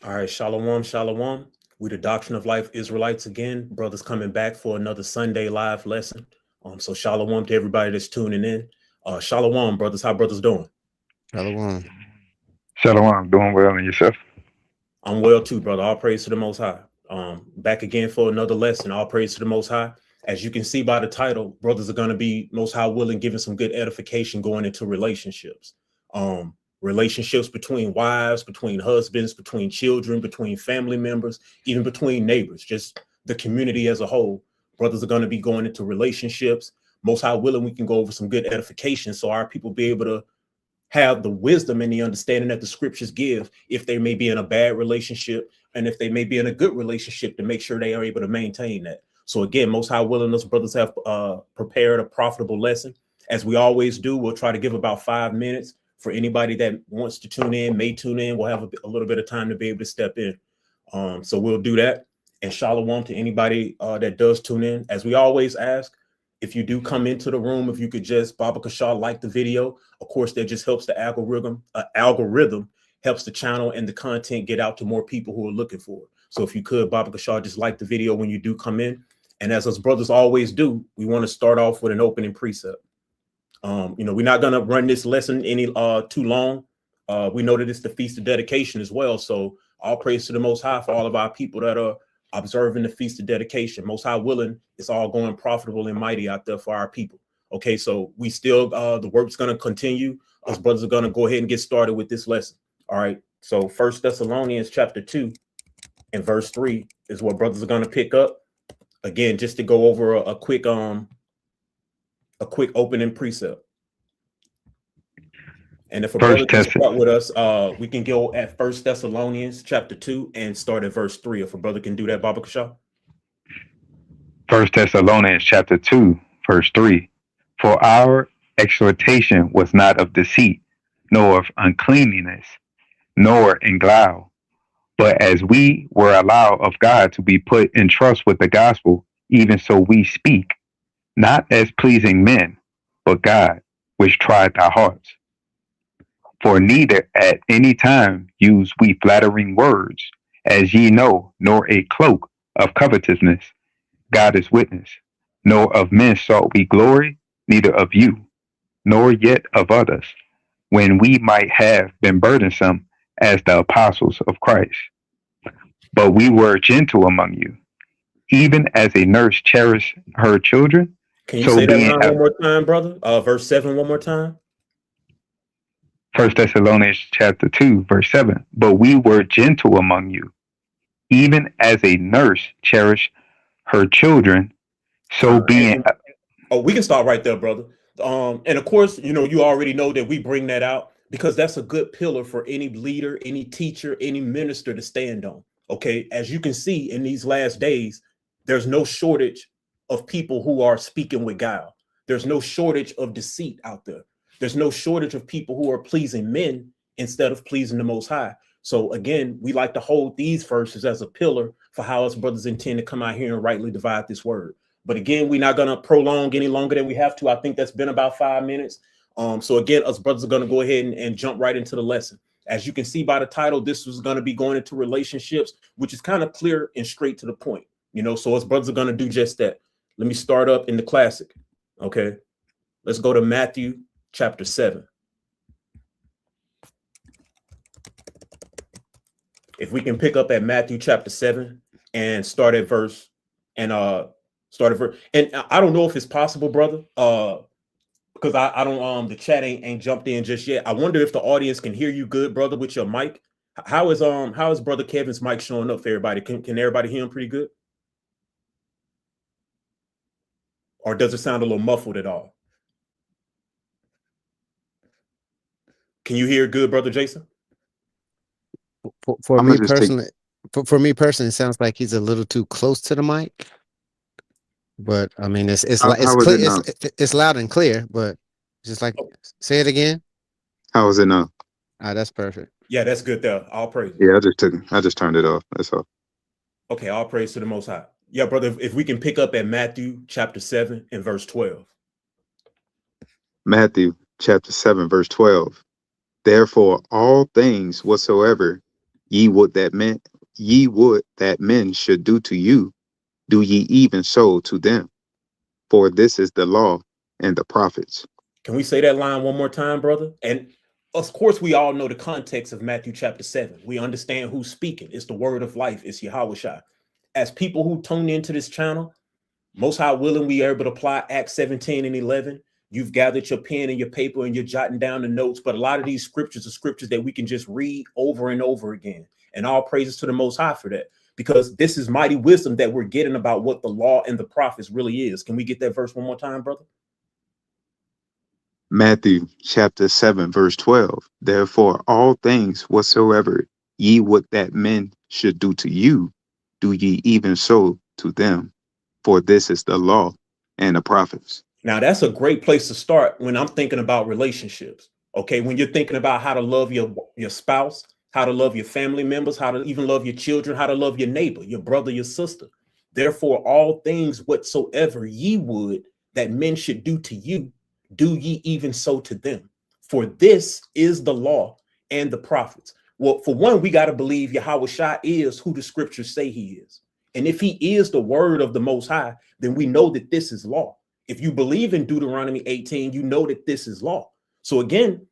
All right, shalom, shalom. We the Doctrine of Life Israelites again. Brothers coming back for another Sunday live lesson. So shalom to everybody that's tuning in. Shalom, brothers. How brothers doing? Shalom. Shalom, doing well, and yourself? I'm well too, brother. All praise to the Most High. Back again for another lesson. All praise to the Most High. As you can see by the title, brothers are going to be Most High willing, giving some good edification going into relationships. Relationships between wives, between husbands, between children, between family members, even between neighbors, just the community as a whole. Brothers are going to be going into relationships. Most High willing, we can go over some good edification so our people be able to have the wisdom and the understanding that the scriptures give if they may be in a bad relationship and if they may be in a good relationship, to make sure they are able to maintain that. So again, Most High willing, us brothers have prepared a profitable lesson. As we always do, we'll try to give about 5 minutes for anybody that wants to tune in, may tune in. We'll have a little bit of time to be able to step in. So we'll do that. And shalom to anybody that does tune in. As we always ask, if you do come into the room, if you could just Baba Kashaw like the video. Of course, that just helps the algorithm. Algorithm helps the channel and the content get out to more people who are looking for it. So if you could, Baba Kashaw, just like the video when you do come in. And as us brothers always do, we want to start off with an opening precept. We're not going to run this lesson any too long. We know that it's the Feast of Dedication as well. So all praise to the Most High for all of our people that are observing the Feast of Dedication. Most High willing, it's all going profitable and mighty out there for our people. Okay, so we still, the work's going to continue. Us brothers are going to go ahead and get started with this lesson. All right, so 1 Thessalonians chapter 2 and verse 3 is what brothers are going to pick up. Again, just to go over a quick opening precept. And if a brother can start with us, we can go at 1 Thessalonians chapter 2 and start at verse 3. If a brother can do that, Baba Kashaw. 1 Thessalonians chapter 2, verse 3. For our exhortation was not of deceit, nor of uncleanness, nor in guile, but as we were allowed of God to be put in trust with the gospel, even so we speak, not as pleasing men, but God, which tried our hearts. For neither at any time use we flattering words, as ye know, nor a cloak of covetousness. God is witness. Nor of men sought we glory, neither of you, nor yet of others, when we might have been burdensome as the apostles of Christ. But we were gentle among you, even as a nurse cherishes her children. Can you say that line one more time, brother? Verse 7 one more time. 1 Thessalonians chapter 2, verse 7. But we were gentle among you, even as a nurse cherishes her children. So being... we can start right there, brother. And of course, you already know that we bring that out because that's a good pillar for any leader, any teacher, any minister to stand on. Okay, as you can see in these last days, there's no shortage of people who are speaking with guile. There's no shortage of deceit out there. There's no shortage of people who are pleasing men instead of pleasing the Most High. So again, we like to hold these verses as a pillar for how us brothers intend to come out here and rightly divide this word. But again, we're not going to prolong any longer than we have to. I think that's been about 5 minutes. So again, us brothers are going to go ahead and jump right into the lesson. As you can see by the title, this was going to be going into relationships, which is kind of clear and straight to the point. So us brothers are going to do just that. Let me start up in the classic. Okay, let's go to Matthew chapter 7. If we can pick up at Matthew chapter 7 and start at verse and I don't know if it's possible, brother, because I don't the chat ain't jumped in just yet. I wonder if the audience can hear you good, brother, with your mic. How is brother Kevin's mic showing up for everybody? Can everybody hear him pretty good? Or does it sound a little muffled at all? Can you hear good, brother Jason? For me personally, it sounds like he's a little too close to the mic. But I mean, it's clear, it's loud and clear. But just like, say it again. How is it now? That's perfect. Yeah, that's good there. All praise. Yeah, I just turned it off. That's all. Okay, all praise to the Most High. Yeah, brother, if we can pick up at Matthew chapter 7 and verse 12. Matthew chapter 7, verse 12. Therefore, all things whatsoever ye would that men should do to you, do ye even so to them. For this is the law and the prophets. Can we say that line one more time, brother? And of course, we all know the context of Matthew chapter 7. We understand who's speaking. It's the word of life. It's Yahawah. As people who tune into this channel, Most High willing, we are able to apply Acts 17 and 11. You've gathered your pen and your paper and you're jotting down the notes. But a lot of these scriptures are scriptures that we can just read over and over again. And all praises to the Most High for that, because this is mighty wisdom that we're getting about what the law and the prophets really is. Can we get that verse one more time, brother? Matthew chapter 7, verse 12. Therefore, all things whatsoever ye would that men should do to you, do ye even so to them. For this is the law and the prophets. Now, that's a great place to start when I'm thinking about relationships. Okay, when you're thinking about how to love your spouse, how to love your family members, how to even love your children, how to love your neighbor, your brother, your sister. Therefore, all things whatsoever ye would that men should do to you, do ye even so to them. For this is the law and the prophets. Well, for one, we got to believe Yahawah is who the scriptures say he is. And if he is the word of the Most High, then we know that this is law. If you believe in Deuteronomy 18, you know that this is law. So again,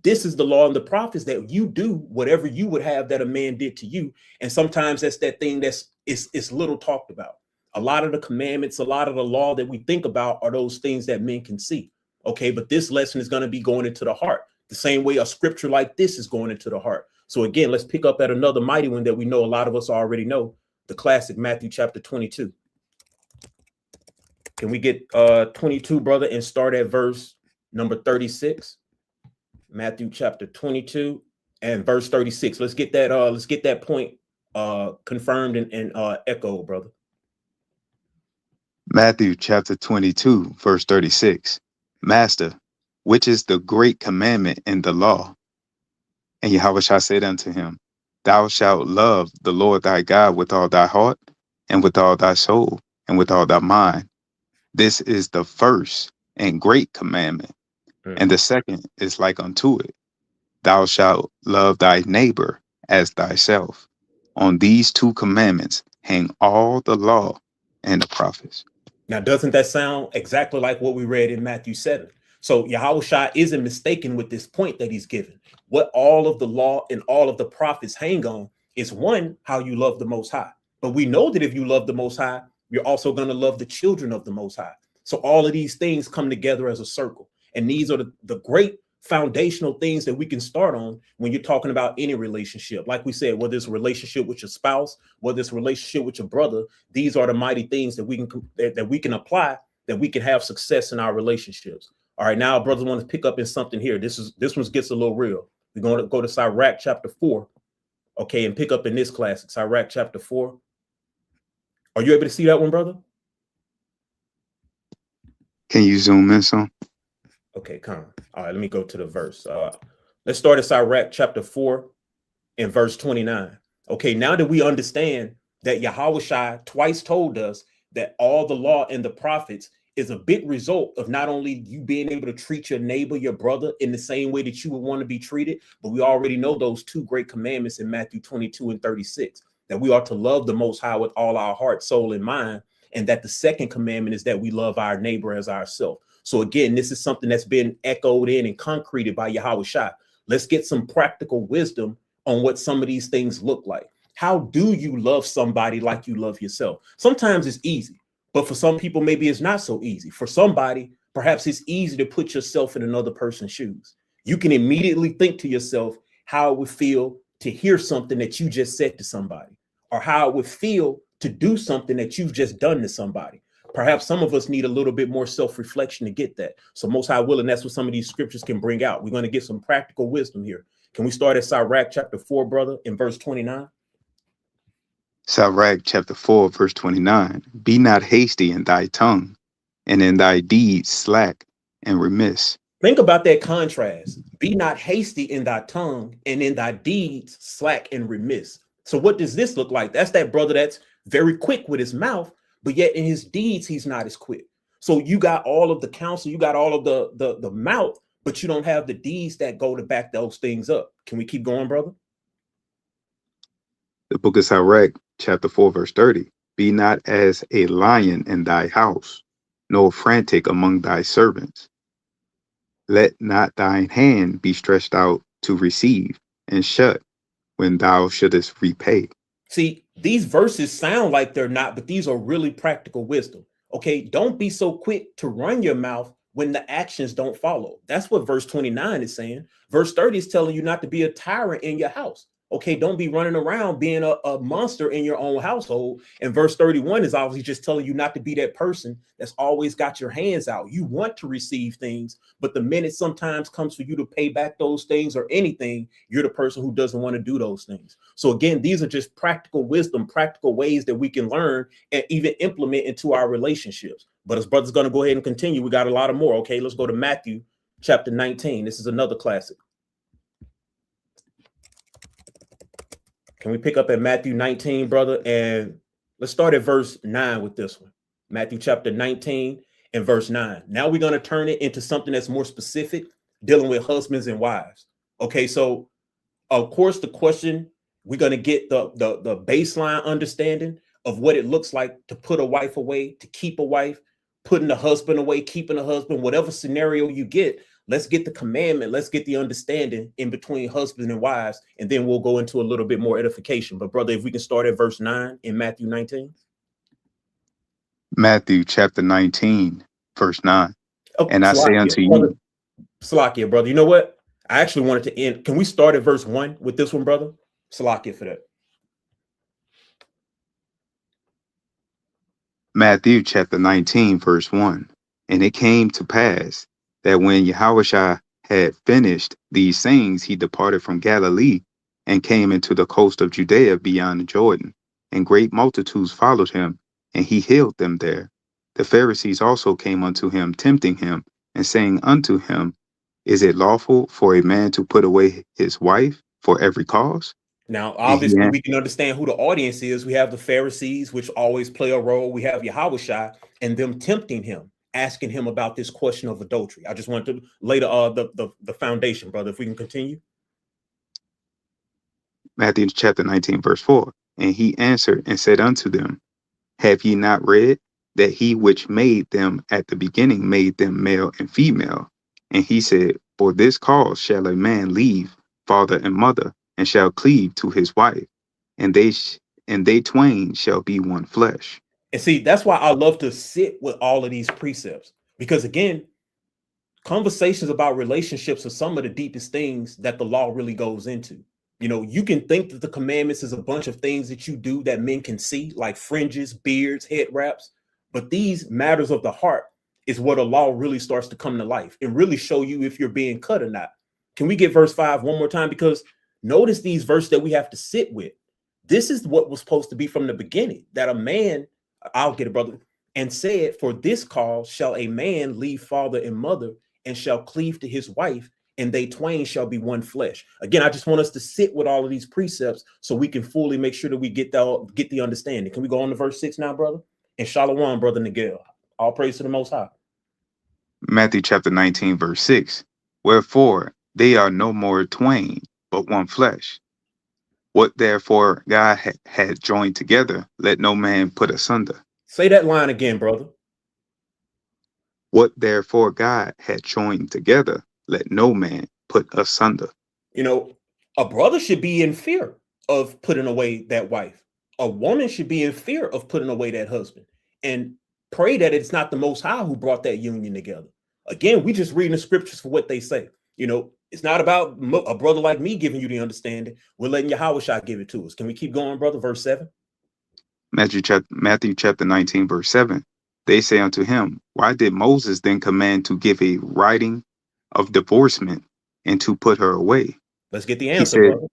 this is the law and the prophets, that you do whatever you would have that a man did to you. And sometimes that's that thing that's little talked about. A lot of the commandments, a lot of the law that we think about are those things that men can see. Okay, but this lesson is going to be going into the heart, the same way a scripture like this is going into the heart. So again, let's pick up at another mighty one that we know a lot of us already know, the classic Matthew chapter 22. Can we get 22, brother, and start at verse number 36? Matthew chapter 22 and verse 36. Let's get that point confirmed and echoed, brother. Matthew chapter 22, verse 36. Master, which is the great commandment in the law? And Yahawah said unto him, Thou shalt love the Lord thy God with all thy heart, and with all thy soul, and with all thy mind. This is the first and great commandment. And the second is like unto it. Thou shalt love thy neighbor as thyself. On these two commandments hang all the law and the prophets. Now, doesn't that sound exactly like what we read in Matthew 7? So Yahawah isn't mistaken with this point that he's given. What all of the law and all of the prophets hang on is, one, how you love the Most High. But we know that if you love the Most High, you're also going to love the children of the Most High. So all of these things come together as a circle. And these are the great foundational things that we can start on when you're talking about any relationship. Like we said, whether it's a relationship with your spouse, whether it's a relationship with your brother, these are the mighty things that we can apply, that we can have success in our relationships. All right, now brothers want to pick up in something here. This one gets a little real. We're going to go to Sirach chapter 4, okay, and pick up in this classic, Sirach chapter 4. Are you able to see that one, brother? Can you zoom in some? Okay, come. All right, let me go to the verse. Let's start at Sirach chapter 4 and verse 29. Okay, now that we understand that Yahawah twice told us that all the law and the prophets is a big result of not only you being able to treat your neighbor, your brother, in the same way that you would want to be treated, but we already know those two great commandments in Matthew 22 and 36, that we are to love the Most High with all our heart, soul, and mind, and that the second commandment is that we love our neighbor as ourselves. So again, this is something that's been echoed in and concreted by Yahawah. Let's get some practical wisdom on what some of these things look like. How do you love somebody like you love yourself? Sometimes it's easy, but for some people, maybe it's not so easy. For somebody, perhaps it's easy to put yourself in another person's shoes. You can immediately think to yourself how it would feel to hear something that you just said to somebody, or how it would feel to do something that you've just done to somebody. Perhaps some of us need a little bit more self-reflection to get that. So Most High willing, that's what some of these scriptures can bring out. We're going to get some practical wisdom here. Can we start at Sirach chapter 4, brother, in verse 29? Sirach chapter 4, verse 29. Be not hasty in thy tongue, and in thy deeds slack and remiss. Think about that contrast. Be not hasty in thy tongue, and in thy deeds slack and remiss. So what does this look like? That's that brother that's very quick with his mouth, but yet in his deeds, he's not as quick. So you got all of the counsel, you got all of the mouth, but you don't have the deeds that go to back those things up. Can we keep going, brother? The book of Sirach, chapter 4, verse 30. Be not as a lion in thy house, nor frantic among thy servants. Let not thine hand be stretched out to receive, and shut when thou shouldest repay. See, these verses sound like they're not, but these are really practical wisdom. Okay, don't be so quick to run your mouth when the actions don't follow. That's what verse 29 is saying. Verse 30 is telling you not to be a tyrant in your house. Okay, don't be running around being a monster in your own household. And verse 31 is obviously just telling you not to be that person that's always got your hands out. You want to receive things, but the minute sometimes comes for you to pay back those things or anything, you're the person who doesn't want to do those things. So again, these are just practical wisdom, practical ways that we can learn and even implement into our relationships. But as brother's going to go ahead and continue, we got a lot of more. Okay, let's go to Matthew chapter 19. This is another classic. Can we pick up at Matthew 19, brother? And let's start at verse 9 with this one. Matthew chapter 19 and verse 9. Now we're going to turn it into something that's more specific, dealing with husbands and wives. Okay, so of course, the question, we're going to get the baseline understanding of what it looks like to put a wife away, to keep a wife, putting the husband away, keeping a husband, whatever scenario you get. Let's get the commandment. Let's get the understanding in between husbands and wives, and then we'll go into a little bit more edification. But brother, if we can start at verse 9 in Matthew 19. Matthew chapter 19, verse 9. Oh, and I say unto you, Salakia, brother, you know what? I actually wanted to end. Can we start at verse 1 with this one, brother? Salakia for that. Matthew chapter 19, verse 1. And it came to pass that when Yahawah had finished these things, he departed from Galilee and came into the coast of Judea beyond the Jordan. And great multitudes followed him, and he healed them there. The Pharisees also came unto him, tempting him, and saying unto him, Is it lawful for a man to put away his wife for every cause? Now, obviously, we can understand who the audience is. We have the Pharisees, which always play a role. We have Yahawah and them tempting him, asking him about this question of adultery. I just want to lay the foundation, brother. If we can continue. Matthew chapter 19, verse 4. And he answered and said unto them, Have ye not read that he which made them at the beginning made them male and female? And he said, For this cause shall a man leave father and mother, and shall cleave to his wife, and they twain shall be one flesh. And see, that's why I love to sit with all of these precepts, because again, conversations about relationships are some of the deepest things that the law really goes into. You know, you can think that the commandments is a bunch of things that you do that men can see, like fringes, beards, head wraps, but these matters of the heart is where the law really starts to come to life and really show you if you're being cut or not. Can we get verse 5 one more time? Because notice these verses that we have to sit with. This is what was supposed to be from the beginning, that a man, I'll get it, brother, and said, For this cause shall a man leave father and mother, and shall cleave to his wife, and they twain shall be one flesh. Again, I just want us to sit with all of these precepts so we can fully make sure that we get the understanding. Can we go on to verse 6 now, brother? And Shalom, brother Nigel. All praise to the Most High. Matthew chapter 19, verse 6. Wherefore they are no more twain, but one flesh. What therefore God had joined together, let no man put asunder. Say that line again, brother. What therefore God had joined together, let no man put asunder. You know, a brother should be in fear of putting away that wife. A woman should be in fear of putting away that husband, and pray that it's not the Most High who brought that union together. Again, we just reading the scriptures for what they say. You know, it's not about a brother like me giving you the understanding. We're letting Yahawah give it to us. Can we keep going, brother? Verse 7. Matthew chapter 19, verse 7. They say unto him, Why did Moses then command to give a writing of divorcement and to put her away? Let's get the answer, brother.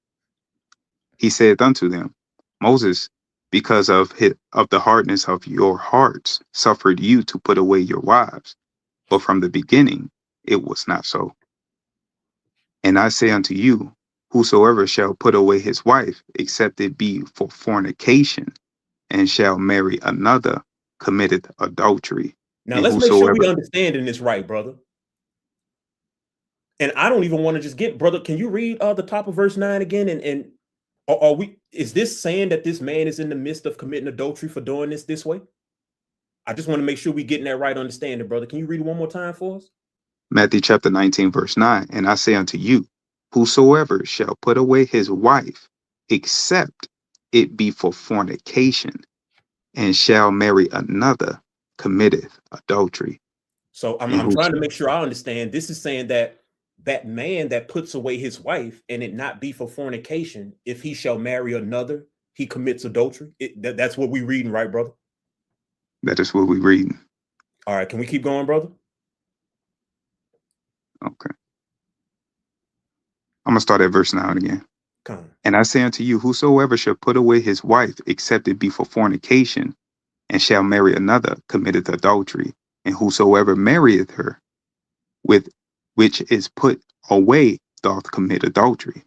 He said unto them, Moses, because of the hardness of your hearts, suffered you to put away your wives. But from the beginning it was not so. And I say unto you, whosoever shall put away his wife, except it be for fornication, and shall marry another, committeth adultery. Now let's make sure we understanding this right, brother. And I don't even want to just get, brother, can you read the top of verse 9 again? And Are we? Is this saying that this man is in the midst of committing adultery for doing this way? I just want to make sure we getting that right understanding, brother. Can you read it one more time for us? Matthew chapter 19, verse 9. And I say unto you, whosoever shall put away his wife, except it be for fornication, and shall marry another, committeth adultery. So I'm trying to make sure I understand. This is saying that that man that puts away his wife and it not be for fornication, if he shall marry another, he commits adultery. That's what we reading, right, brother? That is what we reading. All right, can we keep going, brother? Okay. I'm gonna start at verse 9 again. Come. And I say unto you, whosoever shall put away his wife, except it be for fornication, and shall marry another, committeth adultery. And whosoever marrieth her, with which is put away, doth commit adultery.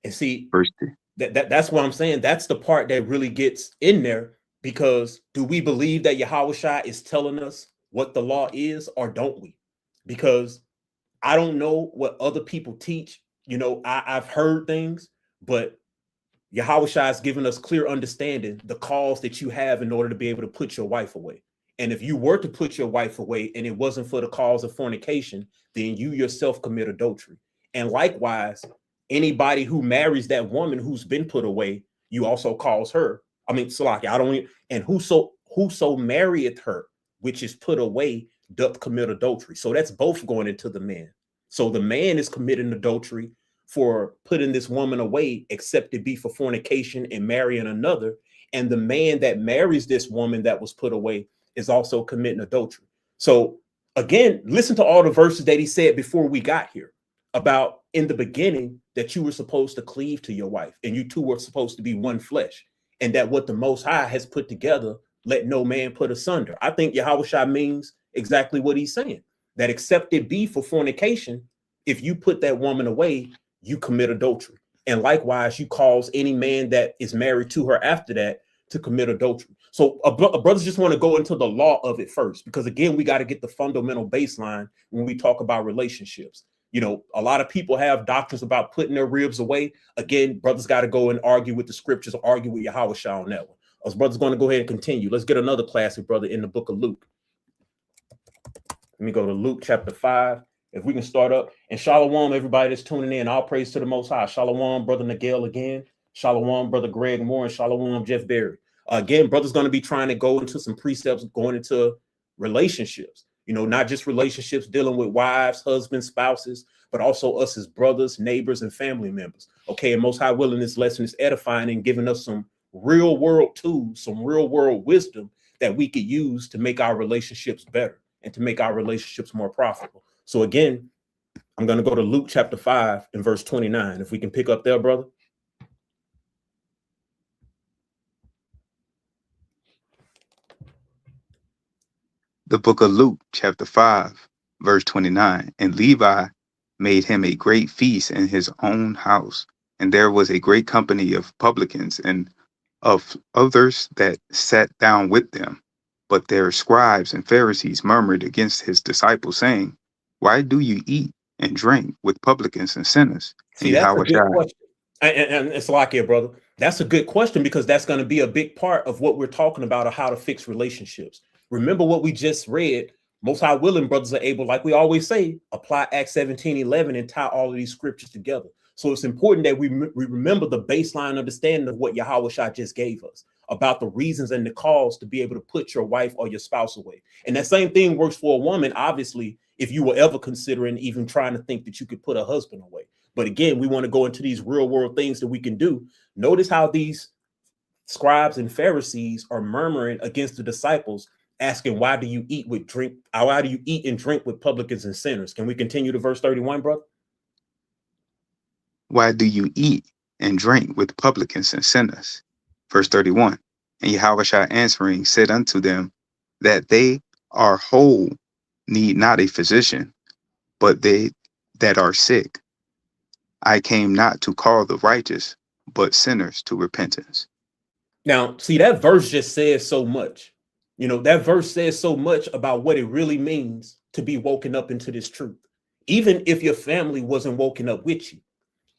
And see, verse that's what I'm saying. That's the part that really gets in there, because do we believe that Yahawah is telling us what the law is, or don't we? Because I don't know what other people teach. You know, I've heard things, but Yahawah has given us clear understanding the cause that you have in order to be able to put your wife away. And if you were to put your wife away and it wasn't for the cause of fornication, then you yourself commit adultery. And likewise, anybody who marries that woman who's been put away, you also cause her. I mean, Salaki, I don't. And whoso marrieth her, which is put away, doth commit adultery. So that's both going into the man. So the man is committing adultery for putting this woman away, except it be for fornication and marrying another. And the man that marries this woman that was put away is also committing adultery. So again, listen to all the verses that he said before we got here about in the beginning that you were supposed to cleave to your wife and you two were supposed to be one flesh, and that what the Most High has put together, let no man put asunder. I think Yahawah means exactly what he's saying, that except it be for fornication, if you put that woman away, you commit adultery. And likewise, you cause any man that is married to her after that to commit adultery. So brothers just want to go into the law of it first, because again, we got to get the fundamental baseline when we talk about relationships. You know, a lot of people have doctrines about putting their ribs away. Again, brothers got to go and argue with the scriptures, or argue with Yahawah on that one. Us brothers going to go ahead and continue. Let's get another classic brother in the book of Luke. Let me go to Luke chapter 5. If we can start up. And shalom, everybody that's tuning in. All praise to the Most High. Shalom, brother Nagel again. Shalom, brother Greg Moore, and shalom, Jeff Berry. Again, brother's going to be trying to go into some precepts going into relationships. You know, not just relationships dealing with wives, husbands, spouses, but also us as brothers, neighbors, and family members. Okay, and Most High willing, this lesson is edifying and giving us some real world tools, some real world wisdom that we could use to make our relationships better and to make our relationships more profitable. So again, I'm going to go to Luke chapter 5 and verse 29. If we can pick up there, brother. The book of Luke chapter 5, verse 29. And Levi made him a great feast in his own house. And there was a great company of publicans and of others that sat down with them. But their scribes and Pharisees murmured against his disciples, saying, why do you eat and drink with publicans and sinners? See, that's a good question. And it's like it, brother. That's a good question, because that's going to be a big part of what we're talking about, of how to fix relationships. Remember what we just read. Most High willing, brothers are able, like we always say, apply Acts 17:11 and tie all of these scriptures together. So it's important that we remember the baseline understanding of what Yahawah just gave us about the reasons and the cause to be able to put your wife or your spouse away. And that same thing works for a woman, obviously, if you were ever considering even trying to think that you could put a husband away. But again, we want to go into these real world things that we can do. Notice how these scribes and Pharisees are murmuring against the disciples, asking, why do you eat with drink? Why do you eat and drink with publicans and sinners? Can we continue to verse 31, brother? Why do you eat and drink with publicans and sinners? Verse 31. And Yahawah answering said unto them, that they are whole need not a physician, but they that are sick. I came not to call the righteous, but sinners to repentance. Now, see, that verse just says so much. You know, that verse says so much about what it really means to be woken up into this truth. Even if your family wasn't woken up with you,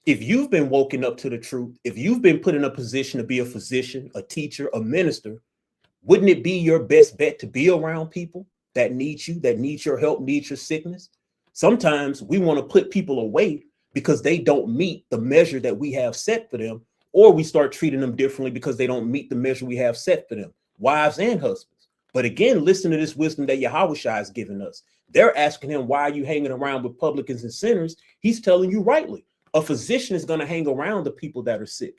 If you've been woken up to the truth, if you've been put in a position to be a physician, a teacher, a minister, wouldn't it be your best bet to be around people that need you, that need your help, need your sickness? Sometimes we want to put people away because they don't meet the measure that we have set for them, or we start treating them differently because they don't meet the measure we have set for them, wives and husbands. But again, listen to this wisdom that Yahawah has given us. They're asking him, why are you hanging around with publicans and sinners? He's telling you rightly, a physician is going to hang around the people that are sick.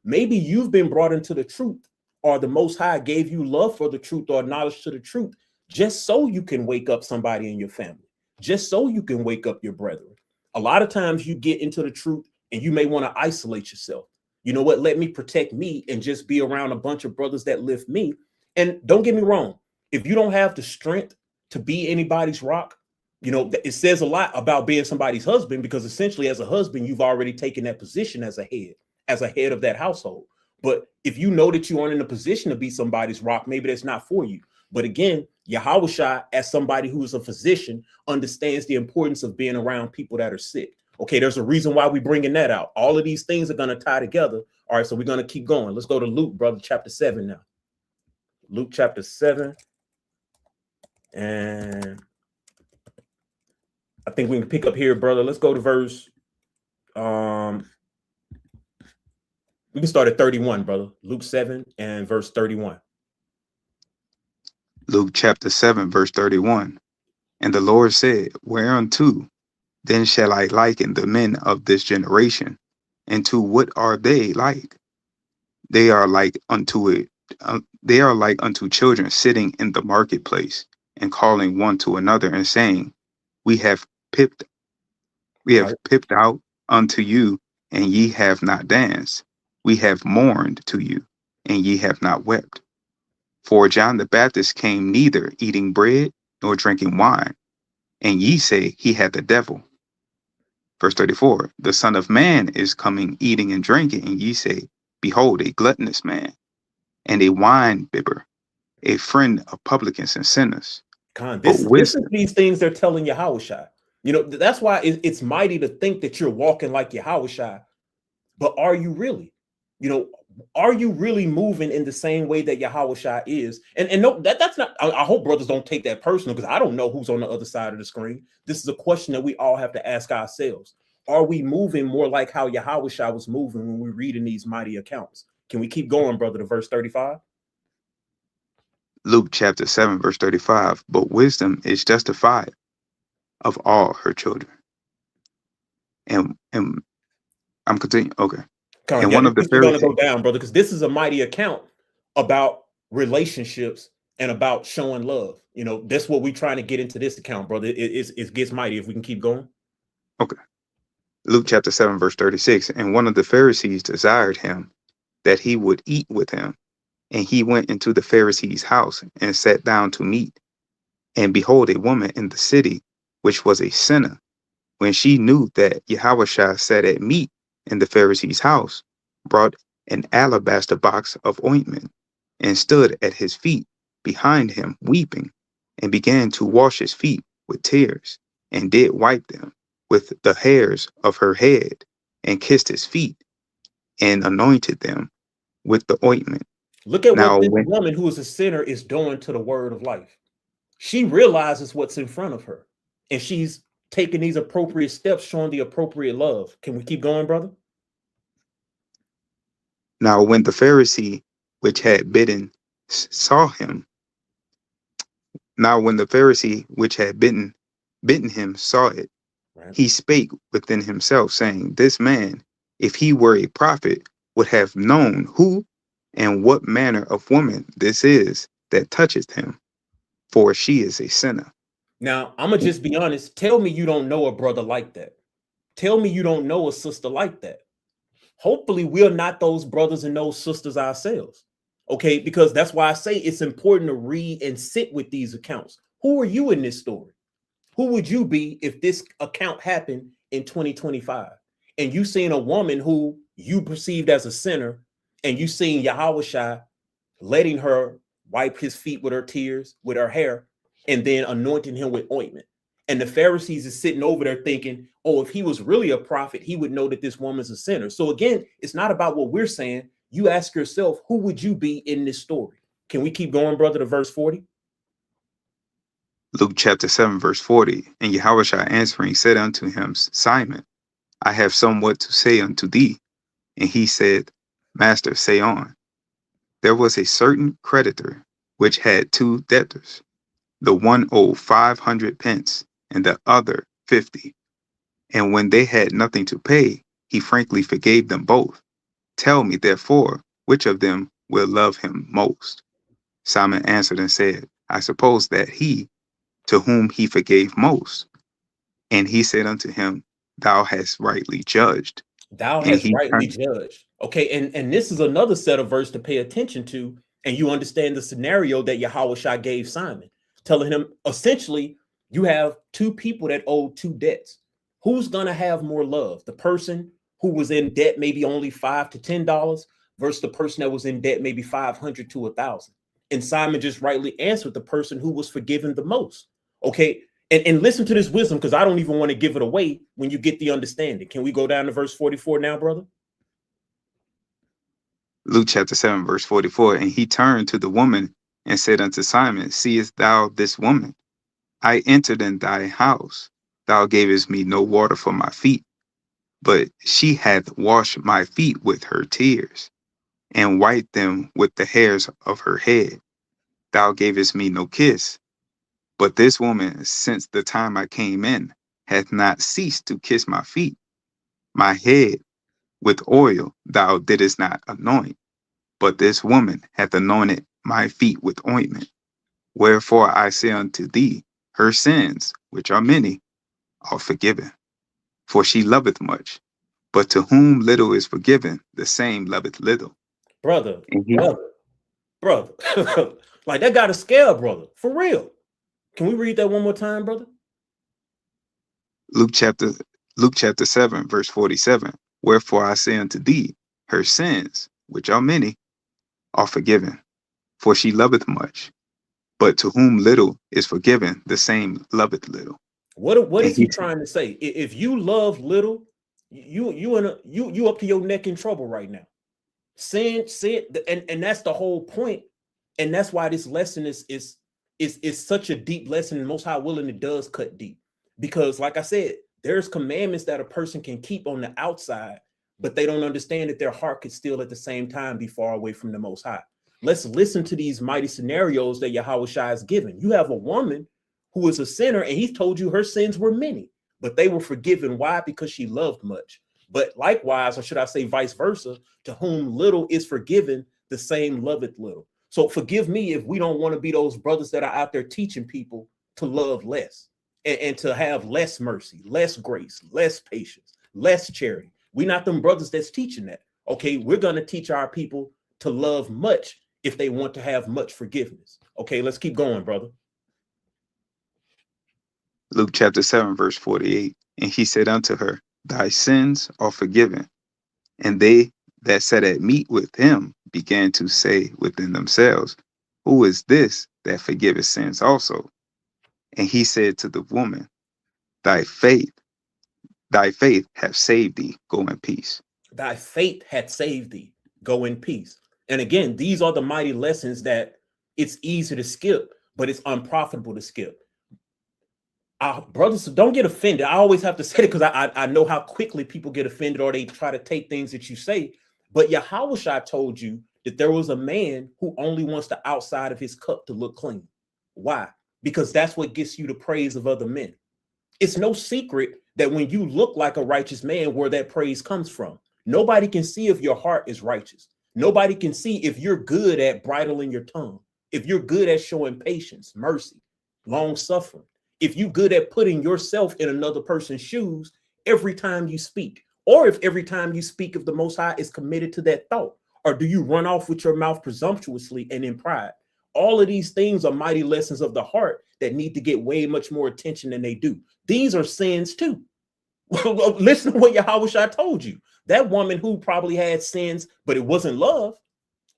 Maybe you've been brought into the truth, or the Most High gave you love for the truth or knowledge to the truth, just so you can wake up somebody in your family, just so you can wake up your brethren. A lot of times you get into the truth and you may want to isolate yourself. You know what? Let me protect me and just be around a bunch of brothers that lift me. And don't get me wrong, if you don't have the strength to be anybody's rock, you know, it says a lot about being somebody's husband, because essentially as a husband, you've already taken that position as a head of that household. But if you know that you aren't in a position to be somebody's rock, maybe that's not for you. But again, Yahawah, as somebody who is a physician, understands the importance of being around people that are sick. Okay, there's a reason why we're bringing that out. All of these things are going to tie together. All right, so we're going to keep going. Let's go to Luke, brother, chapter 7 now. Luke chapter 7. And I think we can pick up here, brother. Let's go to verse. We can start at 31, brother. Luke 7 and verse 31. Luke chapter 7, verse 31. And the Lord said, whereunto then shall I liken the men of this generation? And to what are they like? They are like unto it. They are like unto children sitting in the marketplace and calling one to another and saying, we have pipped out unto you, and ye have not danced. We have mourned to you, and ye have not wept. For John the Baptist came neither eating bread nor drinking wine, and ye say he had the devil. Verse 34, the Son of Man is coming eating and drinking, and ye say, behold, a gluttonous man, and a wine bibber, a friend of publicans and sinners. This is these things they're telling Yahawah. You know, that's why it's mighty to think that you're walking like Yahawah, but are you really? You know, are you really moving in the same way that Yahawah is? And no, that's not, I hope brothers don't take that personal, because I don't know who's on the other side of the screen. This is a question that we all have to ask ourselves. Are we moving more like how Yahawah was moving when we're reading these mighty accounts? Can we keep going, brother, to verse 35? Luke chapter 7, verse 35. But wisdom is justified of all her children. And I'm continuing. Okay. And one of the Pharisees, going to go down, brother, because this is a mighty account about relationships and about showing love. You know, that's what we're trying to get into this account, brother. It gets mighty if we can keep going. Okay. Luke chapter 7, verse 36. And one of the Pharisees desired him that he would eat with him. And he went into the Pharisee's house and sat down to meat. And behold, a woman in the city, which was a sinner, when she knew that Yahawah sat at meat in the Pharisee's house, brought an alabaster box of ointment, and stood at his feet behind him, weeping, and began to wash his feet with tears, and did wipe them with the hairs of her head, and kissed his feet, and anointed them with the ointment. Look at what this woman who is a sinner is doing to the word of life. She realizes what's in front of her, and she's taking these appropriate steps, showing the appropriate love. Can we keep going, brother? Now, when the Pharisee which had bitten saw him, bitten him saw it, right, he spake within himself, saying, this man, if he were a prophet, would have known who and what manner of woman this is that toucheth him, for she is a sinner. Now, I'm going to just be honest. Tell me you don't know a brother like that. Tell me you don't know a sister like that. Hopefully, we're not those brothers and those sisters ourselves. Okay, because that's why I say it's important to read and sit with these accounts. Who are you in this story? Who would you be if this account happened in 2025? And you seen a woman who you perceived as a sinner, and you seen Yahawah letting her wipe his feet with her tears, with her hair, and then anointing him with ointment. And the Pharisees is sitting over there thinking, oh, if he was really a prophet, he would know that this woman's a sinner. So again, it's not about what we're saying. You ask yourself, who would you be in this story? Can we keep going, brother, to verse 40? Luke chapter 7, verse 40. And Yahushua answering said unto him, Simon, I have somewhat to say unto thee. And he said, Master, say on. There was a certain creditor which had 2 debtors. The one owed 500 pence, and the other 50. And when they had nothing to pay, he frankly forgave them both. Tell me, therefore, which of them will love him most? Simon answered and said, I suppose that he, to whom he forgave most. And he said unto him, Thou hast rightly judged. Thou hast rightly judged. Okay, and this is another set of verse to pay attention to, and you understand the scenario that Yahushua gave Simon, telling him, essentially, you have 2 people that owe 2 debts. Who's going to have more love? The person who was in debt maybe only $5 to $10 versus the person that was in debt maybe 500 to 1,000. And Simon just rightly answered the person who was forgiven the most. Okay, and listen to this wisdom, because I don't even want to give it away when you get the understanding. Can we go down to verse 44 now, brother? Luke chapter 7, verse 44. And he turned to the woman and said unto Simon, Seest thou this woman? I entered in thy house. Thou gavest me no water for my feet, but she hath washed my feet with her tears, and wiped them with the hairs of her head. Thou gavest me no kiss, but this woman, since the time I came in, hath not ceased to kiss my feet. My head with oil thou didst not anoint, but this woman hath anointed my feet with ointment. Wherefore I say unto thee, her sins, which are many, are forgiven. For she loveth much, but to whom little is forgiven, the same loveth little. Brother. Like, that got a scale, brother, for real. Can we read that one more time, brother? Luke chapter 7, verse 47. Wherefore I say unto thee, her sins, which are many, are forgiven. For she loveth much, but to whom little is forgiven, the same loveth little. What is he trying to say? If you love little, you up to your neck in trouble right now. Sin, and that's the whole point. And that's why this lesson is such a deep lesson. And Most High willing, it does cut deep. Because like I said, there's commandments that a person can keep on the outside, but they don't understand that their heart could still at the same time be far away from the Most High. Let's listen to these mighty scenarios that Yahushua is giving. You have a woman who is a sinner, and he's told you her sins were many, but they were forgiven. Why? Because she loved much. But likewise, or should I say vice versa, to whom little is forgiven, the same loveth little. So forgive me if we don't want to be those brothers that are out there teaching people to love less and to have less mercy, less grace, less patience, less charity. We're not them brothers that's teaching that. Okay, we're going to teach our people to love much if they want to have much forgiveness. Okay, let's keep going, brother. Luke chapter 7, verse 48. And he said unto her, Thy sins are forgiven. And they that sat at meat with him began to say within themselves, Who is this that forgiveth sins also? And he said to the woman, Thy faith hath saved thee. Go in peace. Thy faith hath saved thee. Go in peace. And again, these are the mighty lessons that it's easy to skip, but it's unprofitable to skip. Brothers, don't get offended. I always have to say it because I know how quickly people get offended or they try to take things that you say. But Yahushua told you that there was a man who only wants the outside of his cup to look clean. Why? Because that's what gets you the praise of other men. It's no secret that when you look like a righteous man, where that praise comes from. Nobody can see if your heart is righteous. Nobody can see if you're good at bridling your tongue, if you're good at showing patience, mercy, long suffering, if you're good at putting yourself in another person's shoes every time you speak, or if every time you speak, if the Most High is committed to that thought, or do you run off with your mouth presumptuously and in pride? All of these things are mighty lessons of the heart that need to get way much more attention than they do. These are sins too. Listen to what Yahushua told you. That woman who probably had sins, but it wasn't love.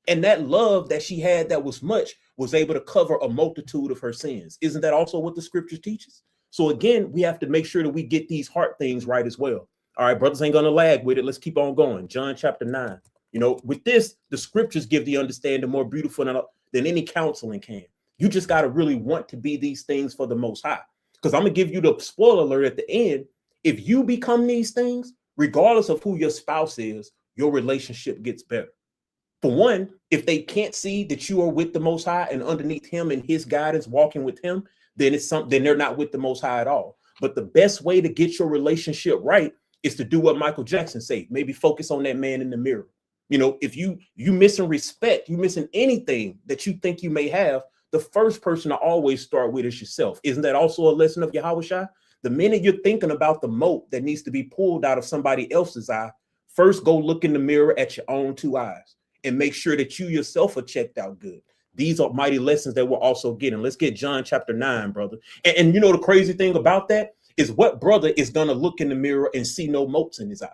And that love that she had that was much was able to cover a multitude of her sins. Isn't that also what the scripture teaches? So again, we have to make sure that we get these heart things right as well. All right, brothers ain't gonna lag with it. Let's keep on going. John chapter 9. You know, with this, the scriptures give the understanding more beautiful than any counseling can. You just got to really want to be these things for the Most High. Because I'm going to give you the spoiler alert at the end. If you become these things, regardless of who your spouse is, your relationship gets better. For one, if they can't see that you are with the Most High and underneath him and his guidance, walking with him, then then they're not with the Most High at all. But the best way to get your relationship right is to do what Michael Jackson said. Maybe focus on that man in the mirror. You know, if you missing respect, you missing anything that you think you may have, the first person to always start with is yourself. Isn't that also a lesson of Yahawah? The minute you're thinking about the mote that needs to be pulled out of somebody else's eye, first go look in the mirror at your own two eyes and make sure that you yourself are checked out good. These are mighty lessons that we're also getting. Let's get John chapter 9, brother. And you know, the crazy thing about that is what brother is going to look in the mirror and see no motes in his eye?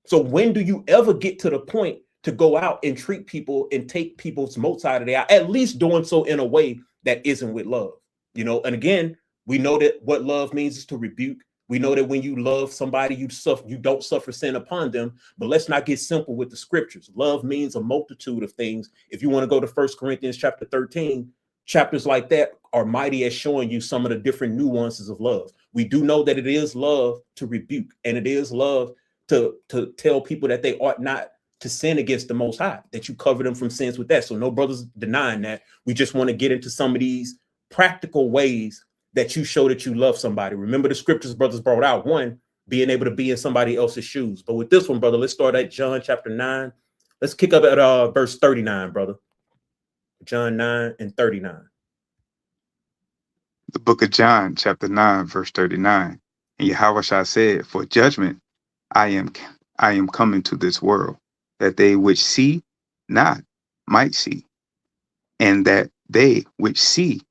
So when do you ever get to the point to go out and treat people and take people's motes out of their eye, at least doing so in a way that isn't with love? You know, and again, we know that what love means is to rebuke. We know that when you love somebody, you don't suffer sin upon them. But let's not get simple with the scriptures. Love means a multitude of things. If you want to go to 1 Corinthians chapter 13, chapters like that are mighty at showing you some of the different nuances of love. We do know that it is love to rebuke, and it is love to tell people that they ought not to sin against the Most High, that you cover them from sins with that. So no brothers denying that. We just want to get into some of these practical ways that you show that you love somebody. Remember the scriptures brothers brought out, one, being able to be in somebody else's shoes. But with this one, brother, let's start at John chapter 9. Let's kick up at verse 39, brother. John 9 and 39. The book of John, chapter 9, verse 39. And Yahawah said, for judgment I am coming to this world, that they which see not might see, and that they which see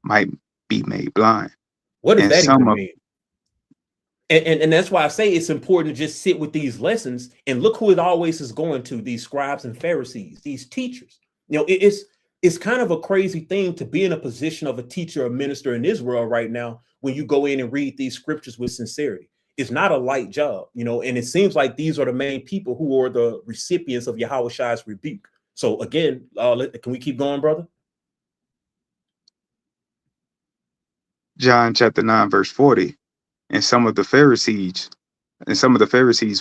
might be made blind. What does that even mean? And that's why I say it's important to just sit with these lessons and look who it always is going to, these scribes and Pharisees, these teachers. You know, it's kind of a crazy thing to be in a position of a teacher or minister in Israel right now when you go in and read these scriptures with sincerity. It's not a light job, you know, and it seems like these are the main people who are the recipients of Yahawah's rebuke. So again, can we keep going, brother? John chapter 9, verse 40. And some of the Pharisees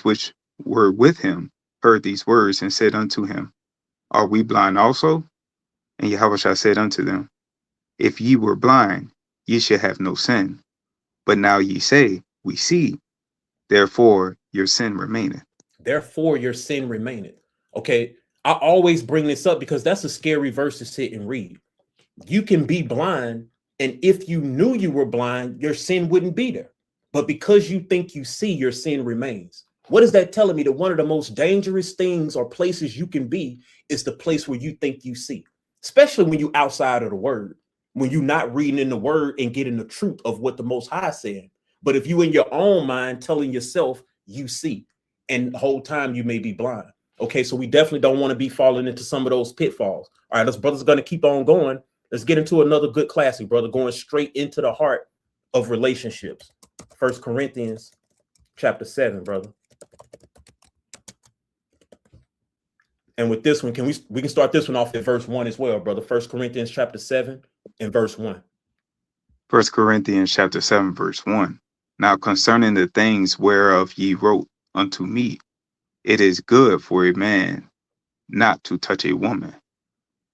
which were with him heard these words and said unto him, are we blind also? And Yahawah said unto them, if ye were blind, ye should have no sin. But now ye say, we see, therefore your sin remaineth. Therefore your sin remaineth. Okay, I always bring this up because that's a scary verse to sit and read. You can be blind, and if you knew you were blind, your sin wouldn't be there. But because you think you see, your sin remains. What is that telling me? That one of the most dangerous things or places you can be is the place where you think you see, especially when you're outside of the word, when you're not reading in the word and getting the truth of what the Most High said. But if you in your own mind telling yourself you see, and the whole time you may be blind. Okay, so we definitely don't want to be falling into some of those pitfalls. All right, us brothers are going to keep on going. Let's get into another good classic, brother, going straight into the heart of relationships. 1 Corinthians chapter 7, brother. And with this one, we can start this one off at verse 1 as well, brother. 1 Corinthians chapter 7 and verse 1. 1 Corinthians chapter 7, verse 1. Now concerning the things whereof ye wrote unto me, it is good for a man not to touch a woman.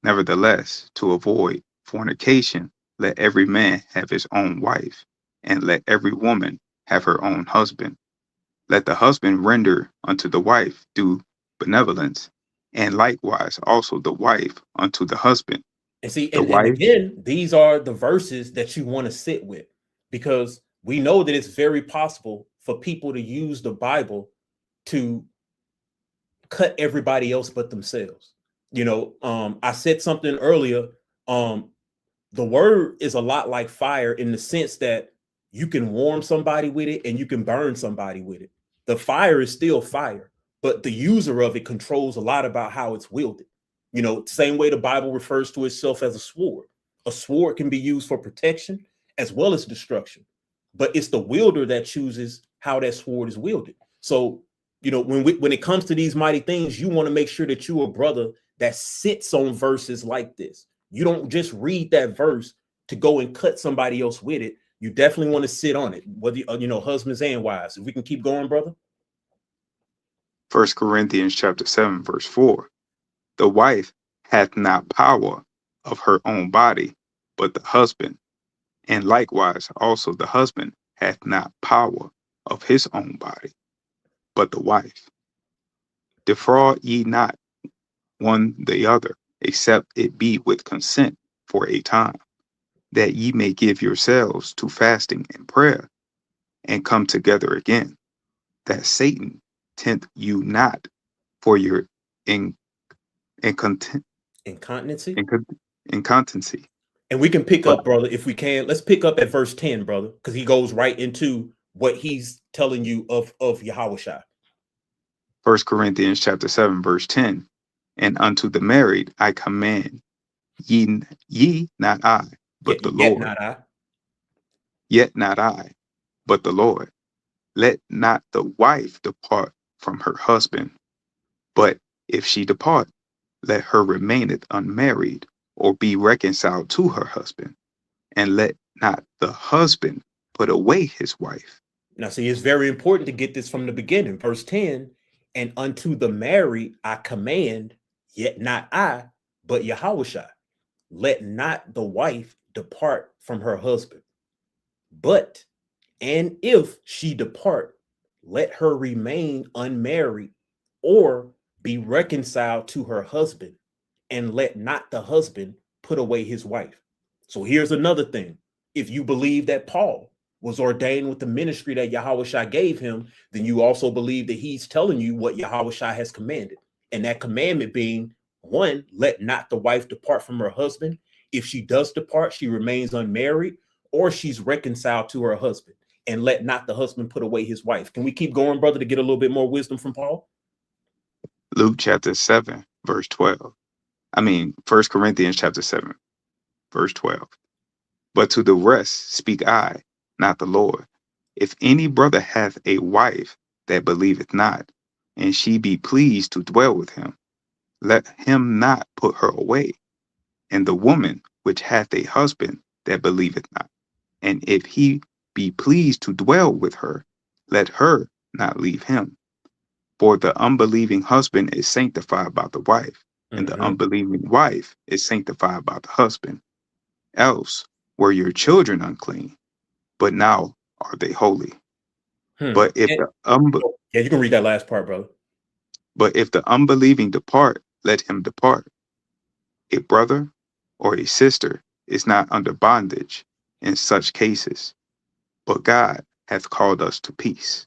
Nevertheless, to avoid fornication, let every man have his own wife, and let every woman have her own husband. Let the husband render unto the wife due benevolence, and likewise also the wife unto the husband. And see, and again, these are the verses that you want to sit with, because we know that it's very possible for people to use the Bible to cut everybody else but themselves. You know, I said something earlier. The word is a lot like fire in the sense that you can warm somebody with it and you can burn somebody with it. The fire is still fire, but the user of it controls a lot about how it's wielded. You know, same way the Bible refers to itself as a sword. A sword can be used for protection as well as destruction. but it's the wielder that chooses how that sword is wielded. So, when it comes to these mighty things, you want to make sure that you're a brother that sits on verses like this. You don't just read that verse to go and cut somebody else with it. You definitely want to sit on it, whether husbands and wives. If we can keep going, brother. 1 Corinthians chapter 7, verse 4. The wife hath not power of her own body, but the husband. And likewise also the husband hath not power of his own body, but the wife. Defraud ye not one the other, except it be with consent for a time, that ye may give yourselves to fasting and prayer, and come together again, that Satan tempt you not for your incontinency. And we can pick up, brother, if we can. Let's pick up at verse 10, brother, because he goes right into what he's telling you of Yahawah. 1 Corinthians chapter 7, verse 10. And unto the married I command, ye not I, but the Lord. Yet not I, but the Lord. Let not the wife depart from her husband, but if she depart, let her remaineth unmarried, or be reconciled to her husband, and let not the husband put away his wife. Now, see, it's very important to get this from the beginning. Verse 10, and unto the married I command, yet not I, but Yahawah. Let not the wife depart from her husband. But, and if she depart, let her remain unmarried, or be reconciled to her husband, and let not the husband put away his wife. So here's another thing. If you believe that Paul was ordained with the ministry that Yahawah gave him, then you also believe that he's telling you what Yahawah has commanded. And that commandment being, 1, let not the wife depart from her husband. If she does depart, she remains unmarried, or she's reconciled to her husband, and let not the husband put away his wife. Can we keep going, brother, to get a little bit more wisdom from Paul? Luke chapter 7, verse 12. 1 Corinthians chapter 7, verse 12. But to the rest speak I, not the Lord. If any brother hath a wife that believeth not, and she be pleased to dwell with him, let him not put her away. And the woman which hath a husband that believeth not, and if he be pleased to dwell with her, let her not leave him. For the unbelieving husband is sanctified by the wife, and the unbelieving wife is sanctified by the husband. Else were your children unclean, but now are they holy. But if you can read that last part, brother. But if the unbelieving depart, let him depart. A brother or a sister is not under bondage in such cases, but God hath called us to peace.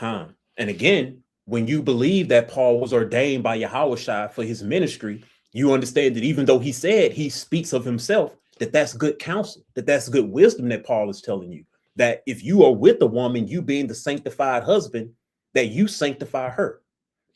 And again, when you believe that Paul was ordained by Yahawah for his ministry, you understand that even though he said he speaks of himself, that's good counsel, that's good wisdom that Paul is telling you, that if you are with a woman, you being the sanctified husband, that you sanctify her.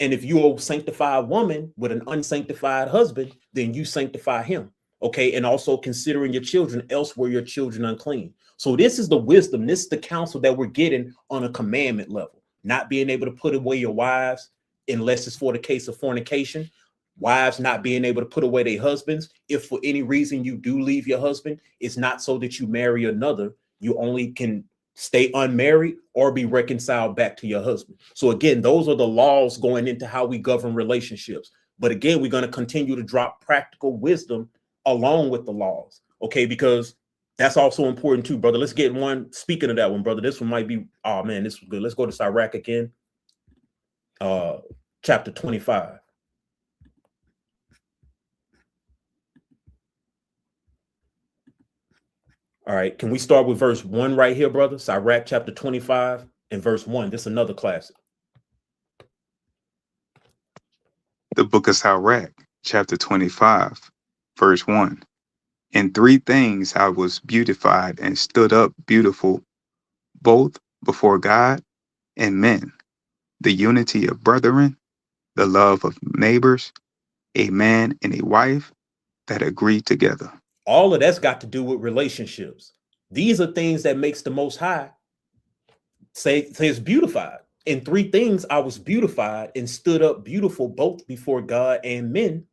And if you're a sanctified woman with an unsanctified husband, then you sanctify him. Okay. And also considering your children, else were your children unclean. So this is the wisdom. This is the counsel that we're getting on a commandment level, not being able to put away your wives unless it's for the case of fornication. Wives not being able to put away their husbands. If for any reason you do leave your husband, it's not so that you marry another. You only can stay unmarried or be reconciled back to your husband. So again, those are the laws going into how we govern relationships. But again, we're going to continue to drop practical wisdom along with the laws. Okay, because that's also important too, brother. Let's get one. Speaking of that one, brother, this one might be, oh man, this was good. Let's go to Sirach again. Chapter 25. All right, can we start with verse 1 right here, brother? Sirach chapter 25 and verse 1. This is another classic. The book of Sirach, chapter 25, verse 1. In 3 things I was beautified and stood up beautiful, both before God and men: the unity of brethren, the love of neighbors, a man and a wife that agree together. All of that's got to do with relationships. These are things that makes the Most High say it's beautified. In 3 things I was beautified and stood up beautiful both before God and men.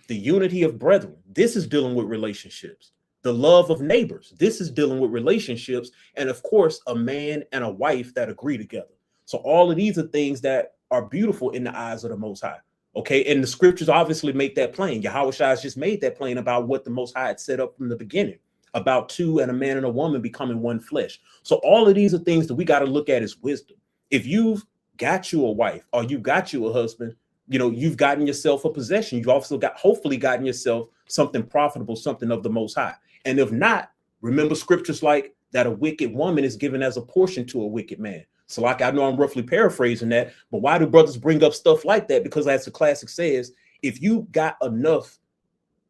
The unity of brethren. This is dealing with relationships. The love of neighbors. This is dealing with relationships. And of course, a man and a wife that agree together. So all of these are things that are beautiful in the eyes of the Most High. Okay. And the scriptures obviously make that plain. Yahawah has just made that plain about what the Most High had set up from the beginning, about 2 and a man and a woman becoming one flesh. So all of these are things that we got to look at as wisdom. If you've got you a wife or you got you a husband, you know, you've gotten yourself a possession. You've also hopefully gotten yourself something profitable, something of the Most High. And if not, remember scriptures like that a wicked woman is given as a portion to a wicked man. So like, I know I'm roughly paraphrasing that, but why do brothers bring up stuff like that? Because as the classic says, if you got enough